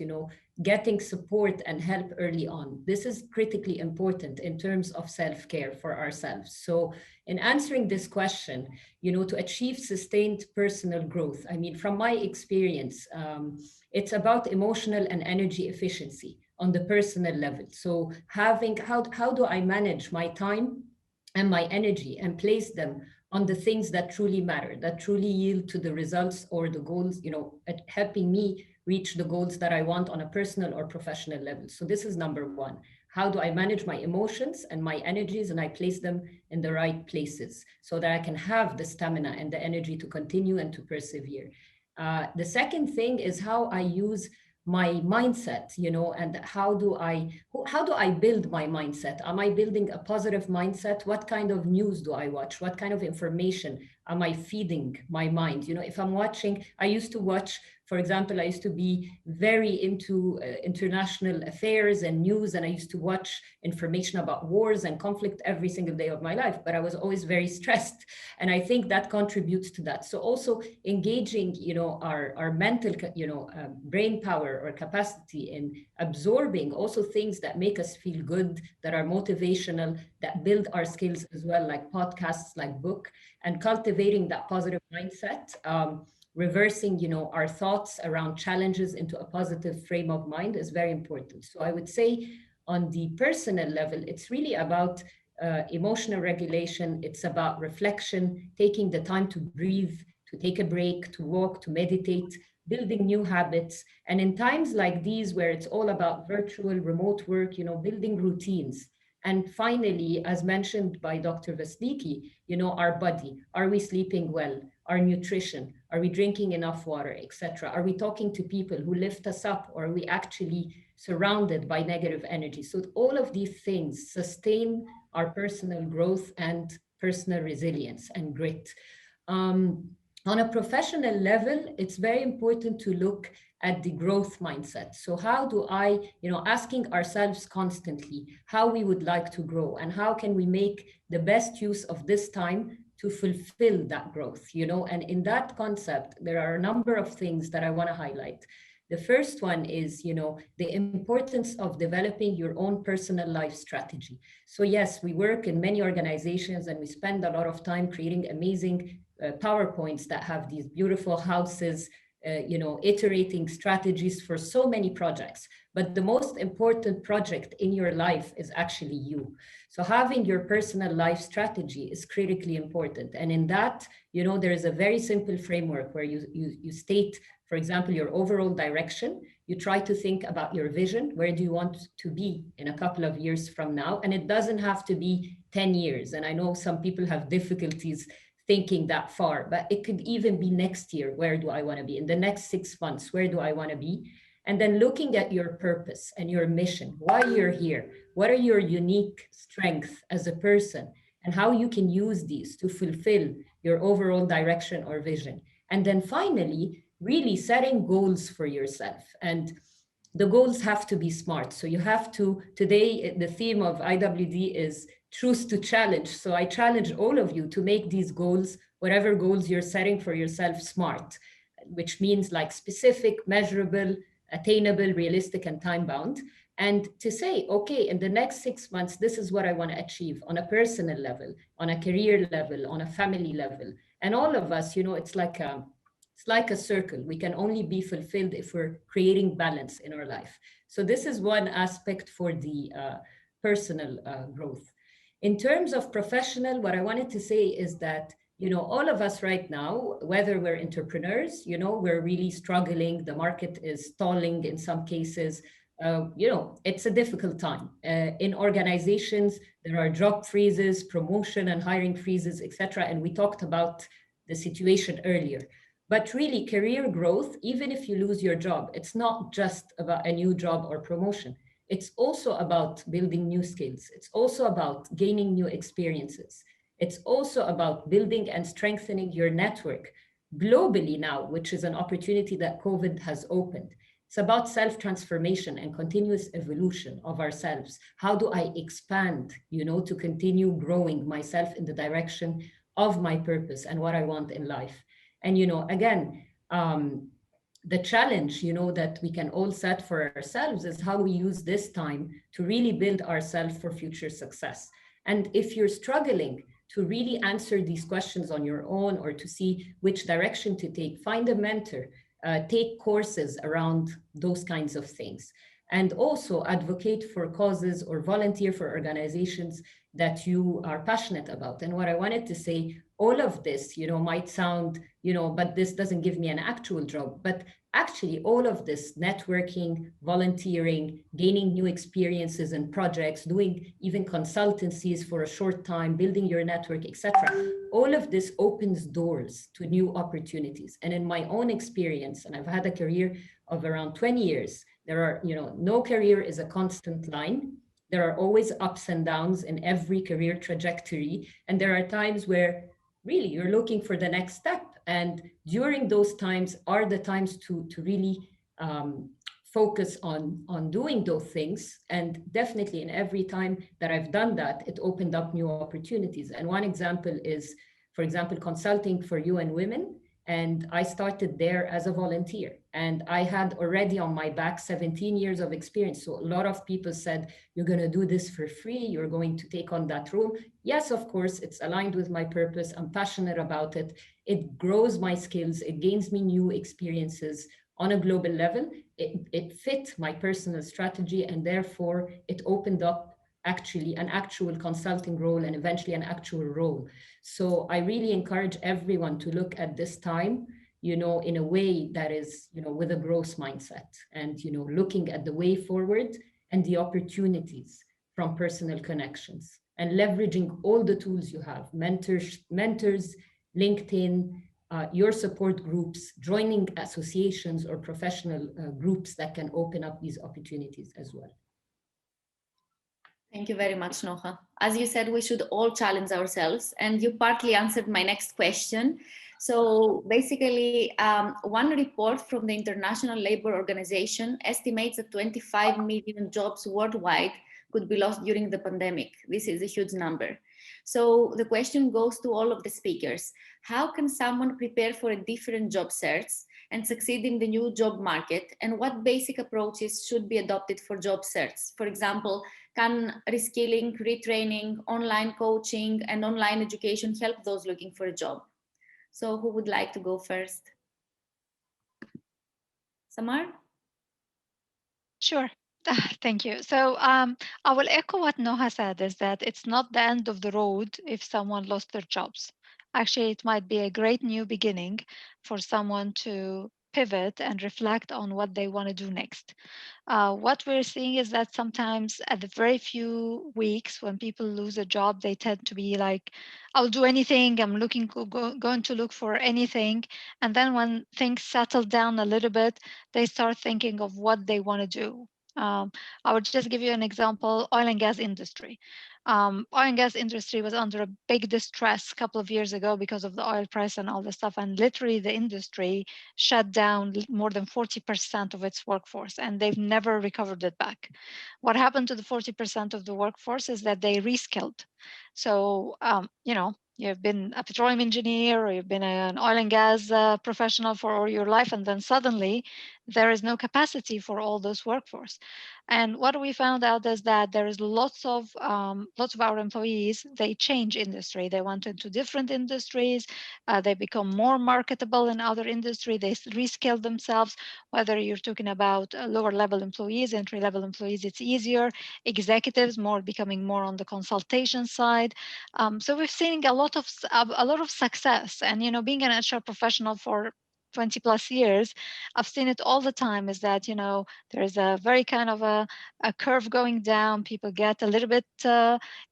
getting support and help early on. This is critically important in terms of self-care for ourselves. So in answering this question, to achieve sustained personal growth, I mean, from my experience, it's about emotional and energy efficiency on the personal level. So how do I manage my time and my energy and place them on the things that truly matter, that truly yield to the results or the goals, at helping me reach the goals that I want on a personal or professional level. So this is number one. How do I manage my emotions and my energies, and I place them in the right places so that I can have the stamina and the energy to continue and to persevere. The second thing is how I use my mindset, and how do I build my mindset? Am I building a positive mindset? What kind of news do I watch? What kind of information am I feeding my mind? If I'm watching, I used to watch, for example, I used to be very into international affairs and news, and I used to watch information about wars and conflict every single day of my life, but I was always very stressed. And I think that contributes to that. So also engaging, our mental, brain power or capacity in absorbing also things that make us feel good, that are motivational, that build our skills as well, like podcasts, like book, and cultivating that positive mindset. Reversing, our thoughts around challenges into a positive frame of mind is very important. So I would say on the personal level, it's really about emotional regulation. It's about reflection, taking the time to breathe, to take a break, to walk, to meditate, building new habits. And in times like these, where it's all about virtual, remote work, building routines. And finally, as mentioned by Dr. Vasliki, our body. Are we sleeping well? Our nutrition? Are we drinking enough water, etc.? Are we talking to people who lift us up, or are we actually surrounded by negative energy? So all of these things sustain our personal growth and personal resilience and grit. On a professional level, it's very important to look at the growth mindset. So how do I, asking ourselves constantly how we would like to grow, and how can we make the best use of this time to fulfill that growth, and in that concept, there are a number of things that I want to highlight. The first one is, the importance of developing your own personal life strategy. So yes, we work in many organizations and we spend a lot of time creating amazing PowerPoints that have these beautiful houses, iterating strategies for so many projects. But the most important project in your life is actually you. So having your personal life strategy is critically important. And in that, there is a very simple framework where you state, for example, your overall direction. You try to think about your vision. Where do you want to be in a couple of years from now? And it doesn't have to be 10 years. And I know some people have difficulties thinking that far, but it could even be next year. Where do I want to be? In the next 6 months, where do I want to be? And then looking at your purpose and your mission, why you're here, what are your unique strengths as a person, and how you can use these to fulfill your overall direction or vision. And then finally, really setting goals for yourself. And the goals have to be smart. So you have to, today, the theme of IWD is choose to challenge. So I challenge all of you to make these goals, whatever goals you're setting for yourself, smart, which means like specific, measurable, attainable, realistic, and time-bound. And to say, okay, in the next 6 months, this is what I want to achieve on a personal level, on a career level, on a family level. And all of us, it's like a circle. We can only be fulfilled if we're creating balance in our life. So this is one aspect for the personal growth. In terms of professional, what I wanted to say is that, all of us right now, whether we're entrepreneurs, we're really struggling. The market is stalling in some cases. It's a difficult time. In organizations, there are job freezes, promotion and hiring freezes, etc. And we talked about the situation earlier. But really, career growth, even if you lose your job, it's not just about a new job or promotion. It's also about building new skills. It's also about gaining new experiences. It's also about building and strengthening your network globally now, which is an opportunity that COVID has opened. It's about self-transformation and continuous evolution of ourselves. How do I expand, to continue growing myself in the direction of my purpose and what I want in life? And, again, the challenge, that we can all set for ourselves is how we use this time to really build ourselves for future success. And if you're struggling to really answer these questions on your own, or to see which direction to take, find a mentor, take courses around those kinds of things. And also advocate for causes or volunteer for organizations that you are passionate about. And what I wanted to say, all of this, might sound, but this doesn't give me an actual job. But actually, all of this networking, volunteering, gaining new experiences and projects, doing even consultancies for a short time, building your network, etc. All of this opens doors to new opportunities. And in my own experience, and I've had a career of around 20 years, there are, no career is a constant line. There are always ups and downs in every career trajectory. And there are times where really you're looking for the next step. And during those times are the times to really focus on doing those things. And definitely in every time that I've done that, it opened up new opportunities. And one example is, for example, consulting for UN Women. And I started there as a volunteer. And I had already on my back 17 years of experience. So a lot of people said, you're going to do this for free. You're going to take on that role. Yes, of course, it's aligned with my purpose. I'm passionate about it. It grows my skills. It gains me new experiences on a global level. It fit my personal strategy. And therefore, it opened up actually an actual consulting role and eventually an actual role. So I really encourage everyone to look at this time, in a way that is, with a growth mindset and, looking at the way forward and the opportunities from personal connections and leveraging all the tools you have, mentors, LinkedIn, your support groups, joining associations or professional groups that can open up these opportunities as well. Thank you very much, Noha. As you said, we should all challenge ourselves, and you partly answered my next question. So basically, one report from the International Labour Organization estimates that 25 million jobs worldwide could be lost during the pandemic. This is a huge number. So the question goes to all of the speakers. How can someone prepare for a different job search and succeed in the new job market? And what basic approaches should be adopted for job search? For example, can reskilling, retraining, online coaching, and online education help those looking for a job? So who would like to go first? Samar? Sure. Thank you. So I will echo what Noha said, is that it's not the end of the road if someone lost their jobs. Actually, it might be a great new beginning for someone to pivot and reflect on what they want to do next. What we're seeing is that sometimes at the very few weeks when people lose a job, they tend to be like, I'll do anything, I'm going to look for anything. And then when things settle down a little bit, they start thinking of what they want to do. I would just give you an example, oil and gas industry. Oil and gas industry was under a big distress a couple of years ago because of the oil price and all this stuff. And literally the industry shut down more than 40% of its workforce, and they've never recovered it back. What happened to the 40% of the workforce is that they reskilled. So, you've been a petroleum engineer or you've been an oil and gas professional for all your life, and then suddenly there is no capacity for all those workforce. And what we found out is that there is lots of our employees, they change industry. They went into different industries. They become more marketable in other industry. They reskill themselves. Whether you're talking about lower level employees, entry level employees, it's easier. Executives becoming more on the consultation side. So we've seen a lot of success. And being an HR professional for 20 plus years, I've seen it all the time, is that, there's a very kind of a curve going down. People get a little bit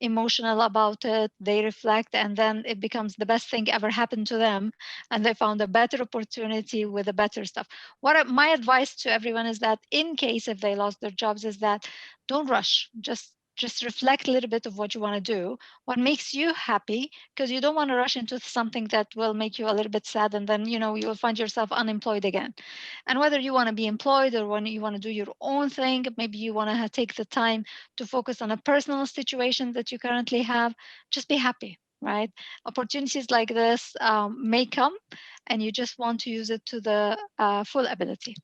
emotional about it. They reflect, and then it becomes the best thing ever happened to them. And they found a better opportunity with the better stuff. My advice to everyone is that in case if they lost their jobs is that don't rush. Just reflect a little bit of what you want to do, what makes you happy, because you don't want to rush into something that will make you a little bit sad, and then you will find yourself unemployed again. And whether you want to be employed or when you want to do your own thing, maybe you want to take the time to focus on a personal situation that you currently have, just be happy, right? Opportunities like this may come, and you just want to use it to the full ability.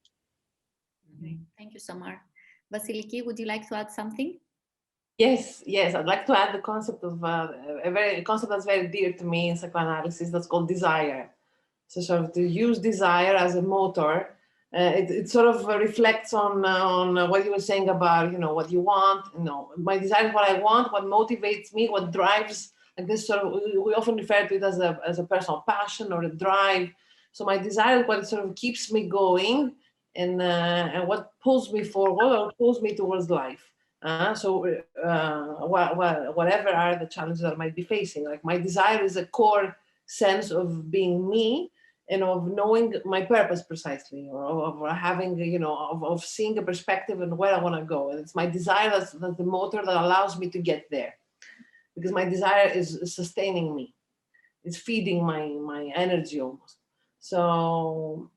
Thank you, Samar. Vasiliki, would you like to add something? Yes, I'd like to add the concept of a concept that's very dear to me in psychoanalysis, that's called desire. So sort of to use desire as a motor it sort of reflects on what you were saying about, what you want, my desire is what I want, what motivates me, what drives, like this sort of, we often refer to it as a personal passion or a drive. So my desire is what sort of keeps me going, and what pulls me forward or pulls me towards life. Whatever are the challenges that I might be facing, like my desire is a core sense of being me, and of knowing my purpose precisely, or of having, of seeing a perspective and where I want to go. And it's my desire that's the motor that allows me to get there, because my desire is sustaining me. It's feeding my energy almost. So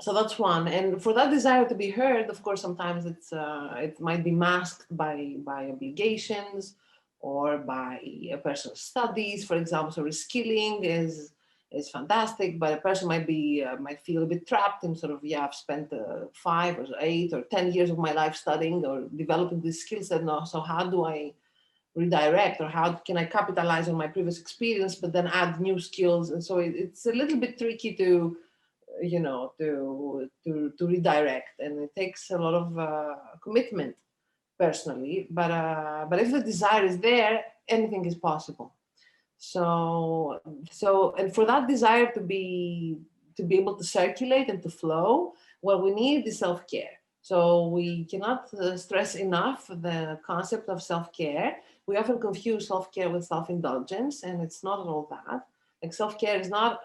that's one. And for that desire to be heard, of course, sometimes it might be masked by obligations or by personal studies, for example. So reskilling is fantastic, but a person might feel a bit trapped in sort of, I've spent 5 or 8 or 10 years of my life studying or developing this skill set now. So how do I redirect, or how can I capitalize on my previous experience, but then add new skills? And so it's a little bit tricky to redirect, and it takes a lot of commitment personally, but if the desire is there, anything is possible. So and for that desire to be able to circulate and to flow, what we need is self-care. So we cannot stress enough the concept of self-care. We often confuse self-care with self-indulgence, and it's not at all that. Like, self-care is not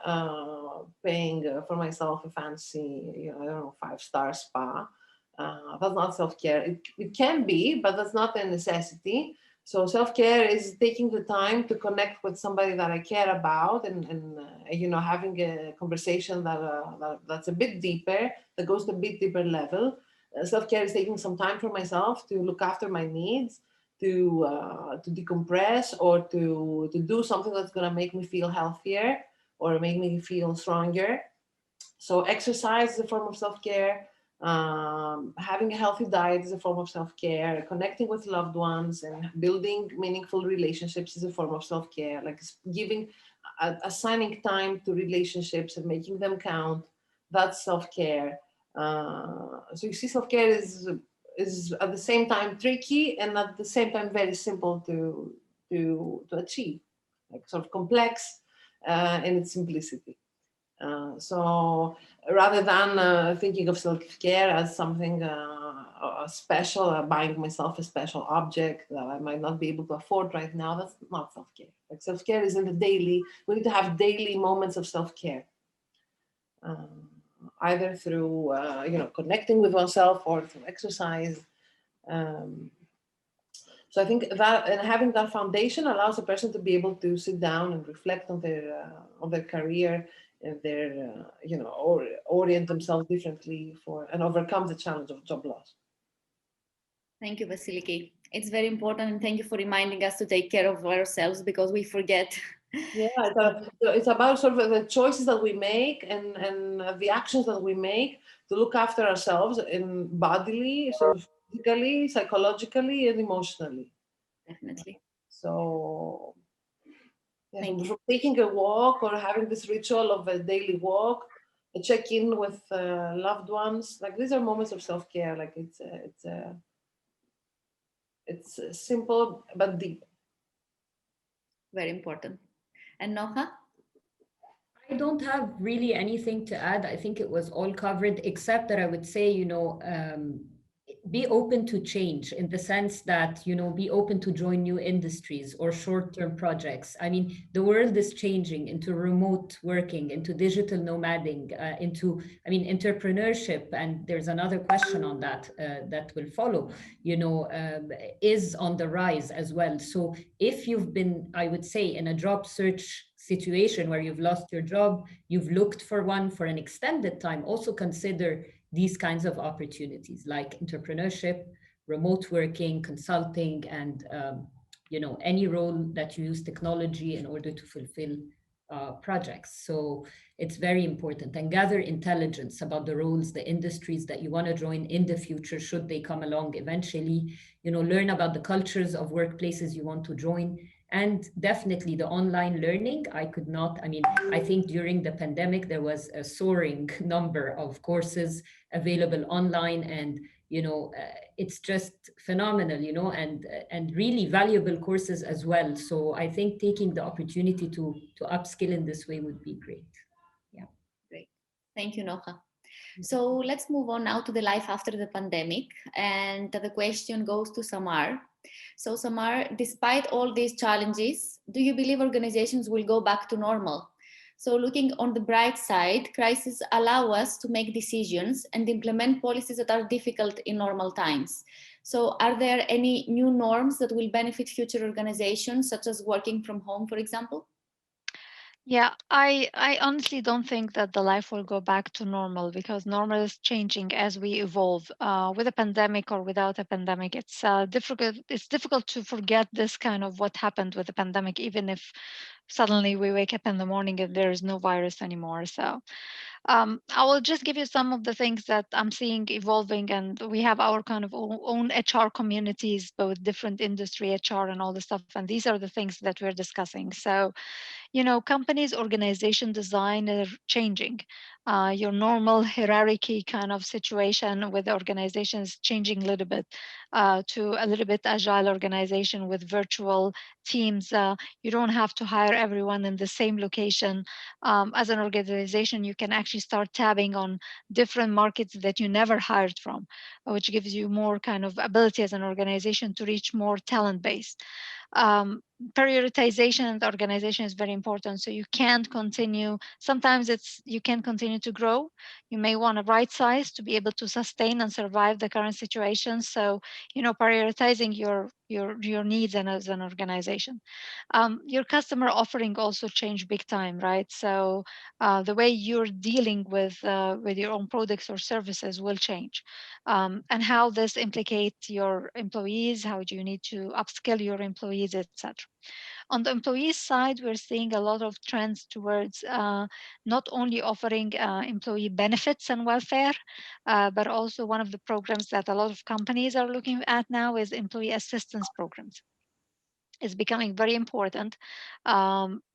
paying for myself a fancy, 5-star spa. That's not self-care. It can be, but that's not a necessity. So self-care is taking the time to connect with somebody that I care about, and having a conversation that's a bit deeper, that goes to a bit deeper level. Self-care is taking some time for myself to look after my needs, to decompress, or to do something that's going to make me feel healthier or make me feel stronger. So exercise is a form of self-care. Having a healthy diet is a form of self-care. Connecting with loved ones and building meaningful relationships is a form of self-care. Like assigning time to relationships and making them count, that's self-care. So you see, self-care is at the same time tricky, and at the same time very simple to achieve, like sort of complex in its simplicity. So rather than thinking of self-care as something special, buying myself a special object that I might not be able to afford right now, that's not self-care. Like, self-care is in the daily. We need to have daily moments of self-care, either through connecting with oneself or through exercise. So I think that, and having that foundation allows a person to be able to sit down and reflect on their career, and or orient themselves differently and overcome the challenge of job loss. Thank you, Vasiliki. It's very important, and thank you for reminding us to take care of ourselves, because we forget. Yeah, it's about sort of the choices that we make and the actions that we make to look after ourselves in bodily, so physically, psychologically, and emotionally. Definitely. So from taking a walk or having this ritual of a daily walk, a check-in with loved ones, like, these are moments of self-care. Like, it's simple but deep. Very important. And Noha? I don't have really anything to add. I think it was all covered, except that I would say, be open to change, in the sense that, be open to join new industries or short-term projects. I mean, the world is changing into remote working, into digital nomading, into entrepreneurship. And there's another question on that that will follow, is on the rise as well. So if you've been, I would say, in a job search situation where you've lost your job, you've looked for one for an extended time, also consider these kinds of opportunities like entrepreneurship, remote working, consulting, and any role that you use technology in order to fulfill projects. So it's very important, and gather intelligence about the roles, the industries that you want to join in the future, should they come along eventually. Learn about the cultures of workplaces you want to join, And definitely the online learning, I could not, I mean, I think during the pandemic, there was a soaring number of courses available online, and it's just phenomenal, and really valuable courses as well. So I think taking the opportunity to upskill in this way would be great. Yeah. Great. Thank you, Noha. So let's move on now to the life after the pandemic. And the question goes to Samar. So Samar, despite all these challenges, do you believe organizations will go back to normal? So looking on the bright side, crises allow us to make decisions and implement policies that are difficult in normal times. So are there any new norms that will benefit future organizations, such as working from home, for example? Yeah, I honestly don't think that the life will go back to normal, because normal is changing as we evolve. With a pandemic or without a pandemic, it's difficult. It's difficult to forget this kind of what happened with the pandemic, even if suddenly we wake up in the morning and there is no virus anymore. So I will just give you some of the things that I'm seeing evolving, and we have our kind of own HR communities, both different industry HR and all the stuff. And these are the things that we're discussing. So companies' organization design are changing. Your normal hierarchy kind of situation with organizations changing a little bit to a little bit agile organization with virtual teams. You don't have to hire everyone in the same location. As an organization, you can actually start tabbing on different markets that you never hired from, which gives you more kind of ability as an organization to reach more talent base. um, Prioritization in the organization is very important. So you can't continue. Sometimes you can continue to grow. You may want to right size to be able to sustain and survive the current situation. So prioritizing your needs and as an organization. Your customer offering also changed big time, right? So the way you're dealing with your own products or services will change, and how this implicates your employees. How do you need to upskill your employees, etc. On the employee side, we're seeing a lot of trends towards not only offering employee benefits and welfare, but also one of the programs that a lot of companies are looking at now is employee assistance programs. Is becoming very important,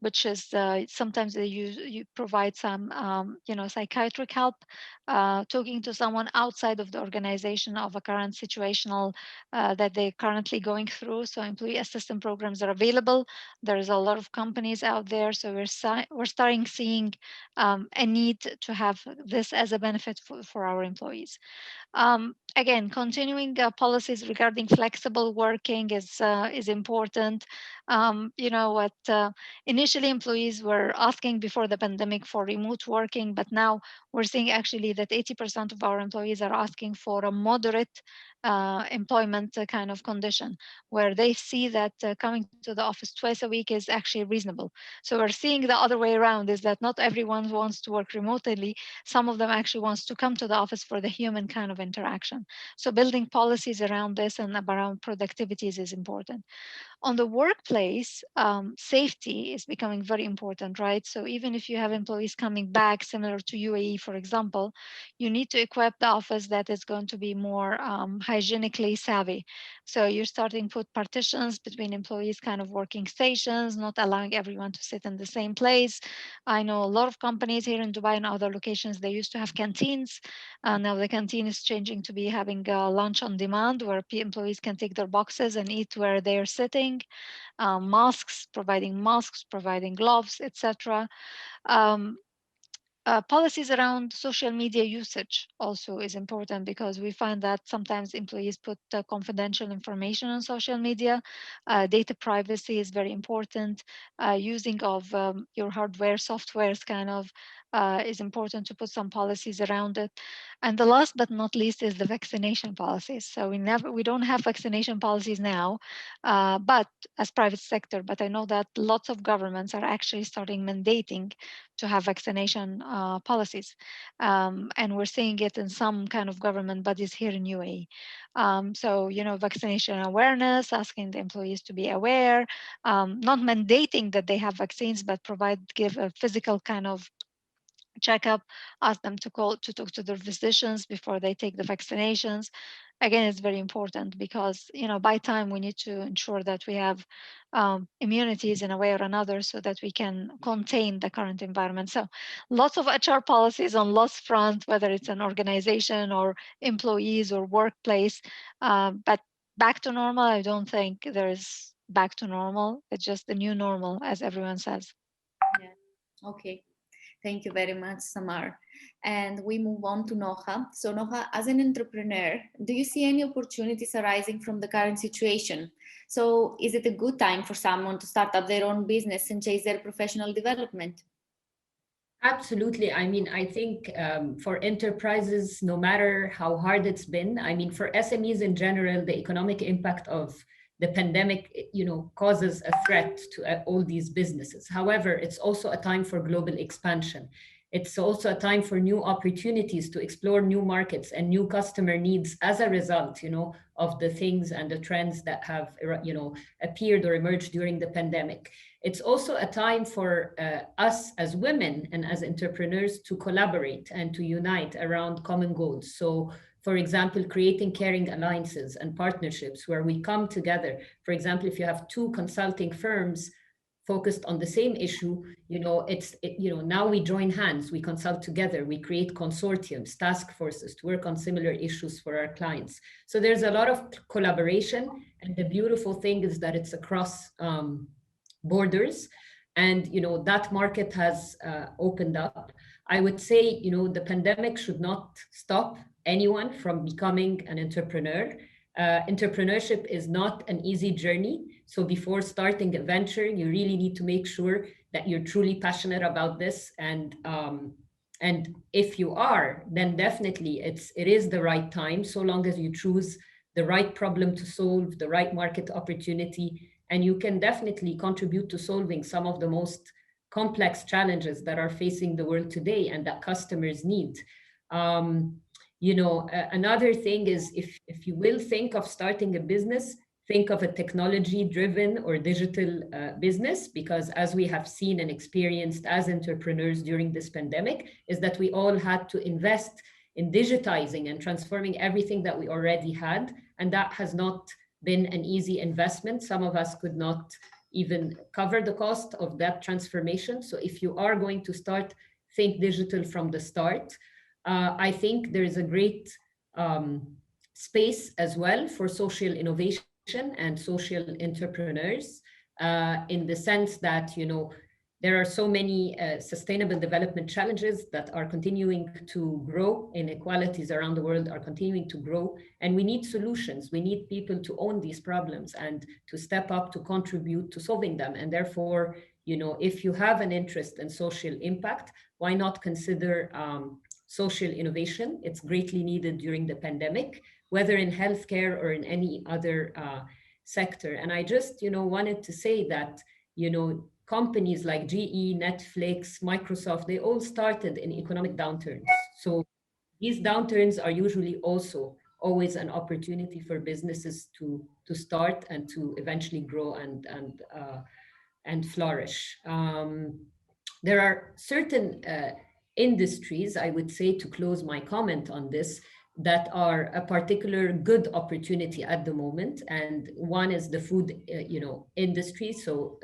which is sometimes you provide some psychiatric help, talking to someone outside of the organization of a current situational that they're currently going through. So employee assistance programs are available. There is a lot of companies out there, so we're starting seeing a need to have this as a benefit for our employees. Again, continuing policies regarding flexible working is important. You know what? Initially, employees were asking before the pandemic for remote working, but now we're seeing actually that 80% of our employees are asking for a moderate employment kind of condition, where they see that coming to the office twice a week is actually reasonable. So we're seeing the other way around, is that not everyone wants to work remotely. Some of them actually wants to come to the office for the human kind of interaction. So building policies around this and around productivities is important. On the workplace, safety is becoming very important, right? So even if you have employees coming back, similar to UAE, for example, you need to equip the office that is going to be more hygienically savvy. So you're starting to put partitions between employees, kind of working stations, not allowing everyone to sit in the same place. I know a lot of companies here in Dubai and other locations, they used to have canteens. Now the canteen is changing to be having lunch on demand, where employees can take their boxes and eat where they're sitting. Masks, providing gloves, etc. Um, Policies around social media usage also is important, because we find that sometimes employees put confidential information on social media. Data privacy is very important. Using of your hardware, softwares kind of is important to put some policies around it. And the last but not least is the vaccination policies. So we don't have vaccination policies now, but as private sector, but I know that lots of governments are actually starting mandating to have vaccination policies. And we're seeing it in some kind of government bodies here in UAE. So, vaccination awareness, asking the employees to be aware, not mandating that they have vaccines, but give a physical kind of checkup, ask them to talk to their physicians before they take the vaccinations. again, it's very important because, by time we need to ensure that we have immunities in a way or another so that we can contain the current environment. So lots of HR policies on lots front, whether it's an organization or employees or workplace. But back to normal, I don't think there's back to normal. It's just the new normal, as everyone says. Yeah. Okay. Thank you very much, Samar. And we move on to Noha. So Noha, as an entrepreneur, do you see any opportunities arising from the current situation? So is it a good time for someone to start up their own business and chase their professional development? Absolutely. I mean, I think for enterprises, no matter how hard it's been, I mean, for SMEs in general, the economic impact of the pandemic, causes a threat to all these businesses. However, it's also a time for global expansion. It's also a time for new opportunities to explore new markets and new customer needs as a result, of the things and the trends that have, appeared or emerged during the pandemic. It's also a time for us as women and as entrepreneurs to collaborate and to unite around common goals. So, for example, creating caring alliances and partnerships where we come together. For example, if you have two consulting firms focused on the same issue, now we join hands, we consult together, we create consortiums, task forces to work on similar issues for our clients. So there's a lot of collaboration, and the beautiful thing is that it's across borders, and that market has opened up. I would say the pandemic should not stop anyone from becoming an entrepreneur. Entrepreneurship is not an easy journey, so before starting a venture you really need to make sure that you're truly passionate about this, and if you are, then definitely it is the right time, so long as you choose the right problem to solve, the right market opportunity, and you can definitely contribute to solving some of the most complex challenges that are facing the world today and that customers need. Another thing is, if you will think of starting a business, think of a technology-driven or digital business, because as we have seen and experienced as entrepreneurs during this pandemic, is that we all had to invest in digitizing and transforming everything that we already had, and that has not been an easy investment. Some of us could not even cover the cost of that transformation. So if you are going to start, think digital from the start. I think there is a great space as well for social innovation and social entrepreneurs, in the sense that, there are so many sustainable development challenges that are continuing to grow. Inequalities around the world are continuing to grow, and we need solutions. We need people to own these problems and to step up to contribute to solving them. And therefore, if you have an interest in social impact, why not consider social innovation? It's greatly needed during the pandemic, whether in healthcare or in any other sector. And I just, wanted to say that, companies like GE, Netflix, Microsoft, they all started in economic downturns. So these downturns are usually also always an opportunity for businesses to start and to eventually grow and flourish. There are certain industries, I would say, to close my comment on this, that are a particular good opportunity at the moment. And one is the food, industry. So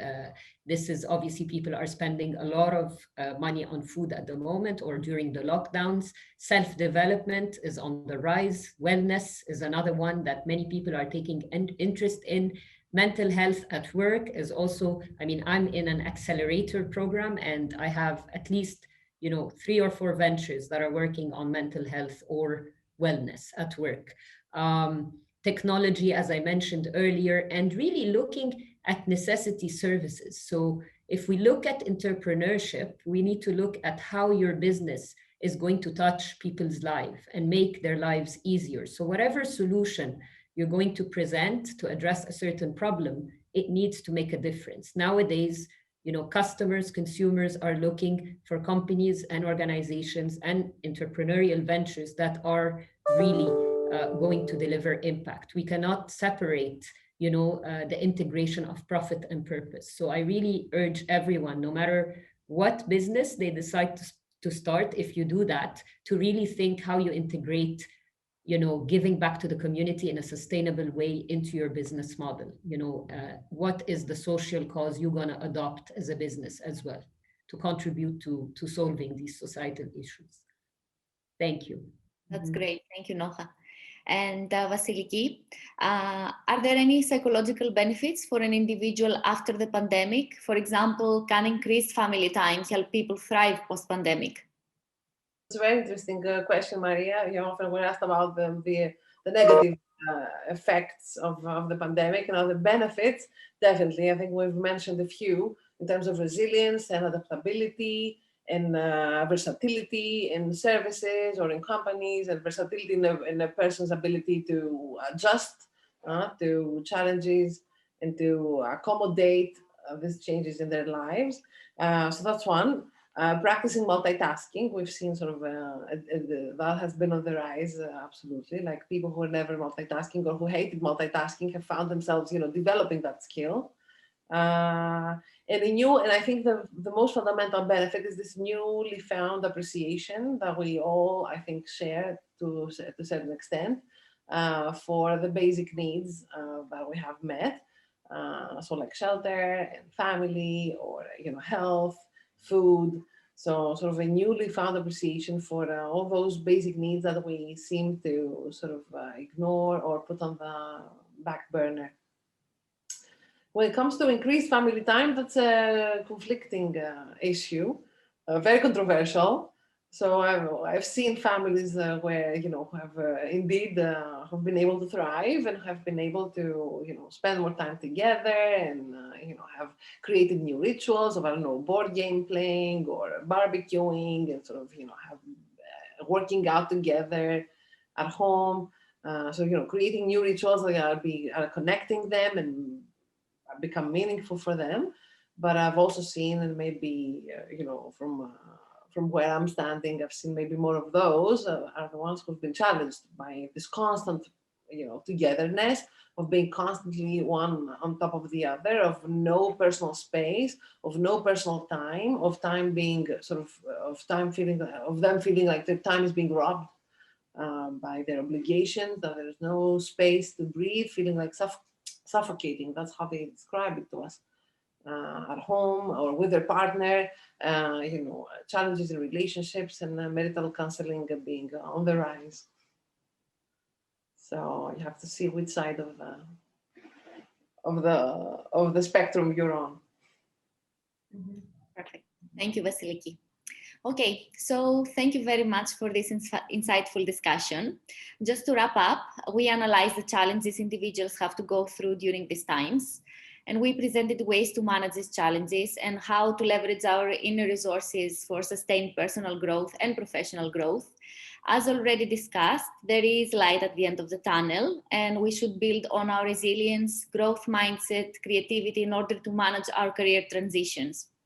this is obviously people are spending a lot of money on food at the moment or during the lockdowns. Self-development is on the rise. Wellness is another one that many people are taking interest in. Mental health at work is also, I'm in an accelerator program, and I have at least 3 or 4 ventures that are working on mental health or wellness at work. Technology, as I mentioned earlier, and really looking at necessity services. So if we look at entrepreneurship, we need to look at how your business is going to touch people's lives and make their lives easier. So whatever solution you're going to present to address a certain problem, it needs to make a difference. Nowadays, customers, consumers are looking for companies and organizations and entrepreneurial ventures that are really going to deliver impact. We cannot separate, the integration of profit and purpose. So I really urge everyone, no matter what business they decide to start, if you do that, to really think how you integrate giving back to the community in a sustainable way into your business model. What is the social cause you're going to adopt as a business as well to contribute to solving these societal issues. Thank you. That's great. Thank you, Noha. And Vasiliki, are there any psychological benefits for an individual after the pandemic? For example, can increased family time help people thrive post-pandemic? It's a very interesting question, Maria. Often we're asked about the negative effects of the pandemic and other benefits. Definitely, I think we've mentioned a few in terms of resilience and adaptability and versatility in services or in companies, and versatility in a person's ability to adjust to challenges and to accommodate these changes in their lives. So that's one. Practicing multitasking, we've seen sort of that has been on the rise, absolutely. Like people who were never multitasking or who hated multitasking have found themselves, developing that skill. And I think the most fundamental benefit is this newly found appreciation that we all, I think, share to a certain extent for the basic needs that we have met. So like shelter and family, or health, food. So sort of a newly found appreciation for all those basic needs that we seem to sort of ignore or put on the back burner. When it comes to increased family time, that's a conflicting issue, very controversial. So I've seen families where have indeed have been able to thrive and have been able to spend more time together and have created new rituals of board game playing or barbecuing and sort of have working out together at home. So creating new rituals that are connecting them and become meaningful for them. But I've also seen, and maybe from where I'm standing, I've seen maybe more of those are the ones who've been challenged by this constant, togetherness, of being constantly one on top of the other, of no personal space, of no personal time, of time being of them feeling like their time is being robbed by their obligations, that there's no space to breathe, feeling like suffocating. That's how they describe it to us. At home or with their partner, challenges in relationships and marital counseling being on the rise. So you have to see which side of the spectrum you're on. Perfect. Thank you, Vasiliki. Okay, so thank you very much for this insightful discussion. Just to wrap up, we analyzed the challenges individuals have to go through during these times, and we presented ways to manage these challenges and how to leverage our inner resources for sustained personal growth and professional growth. As already discussed, there is light at the end of the tunnel, and we should build on our resilience, growth mindset, creativity in order to manage our career transitions.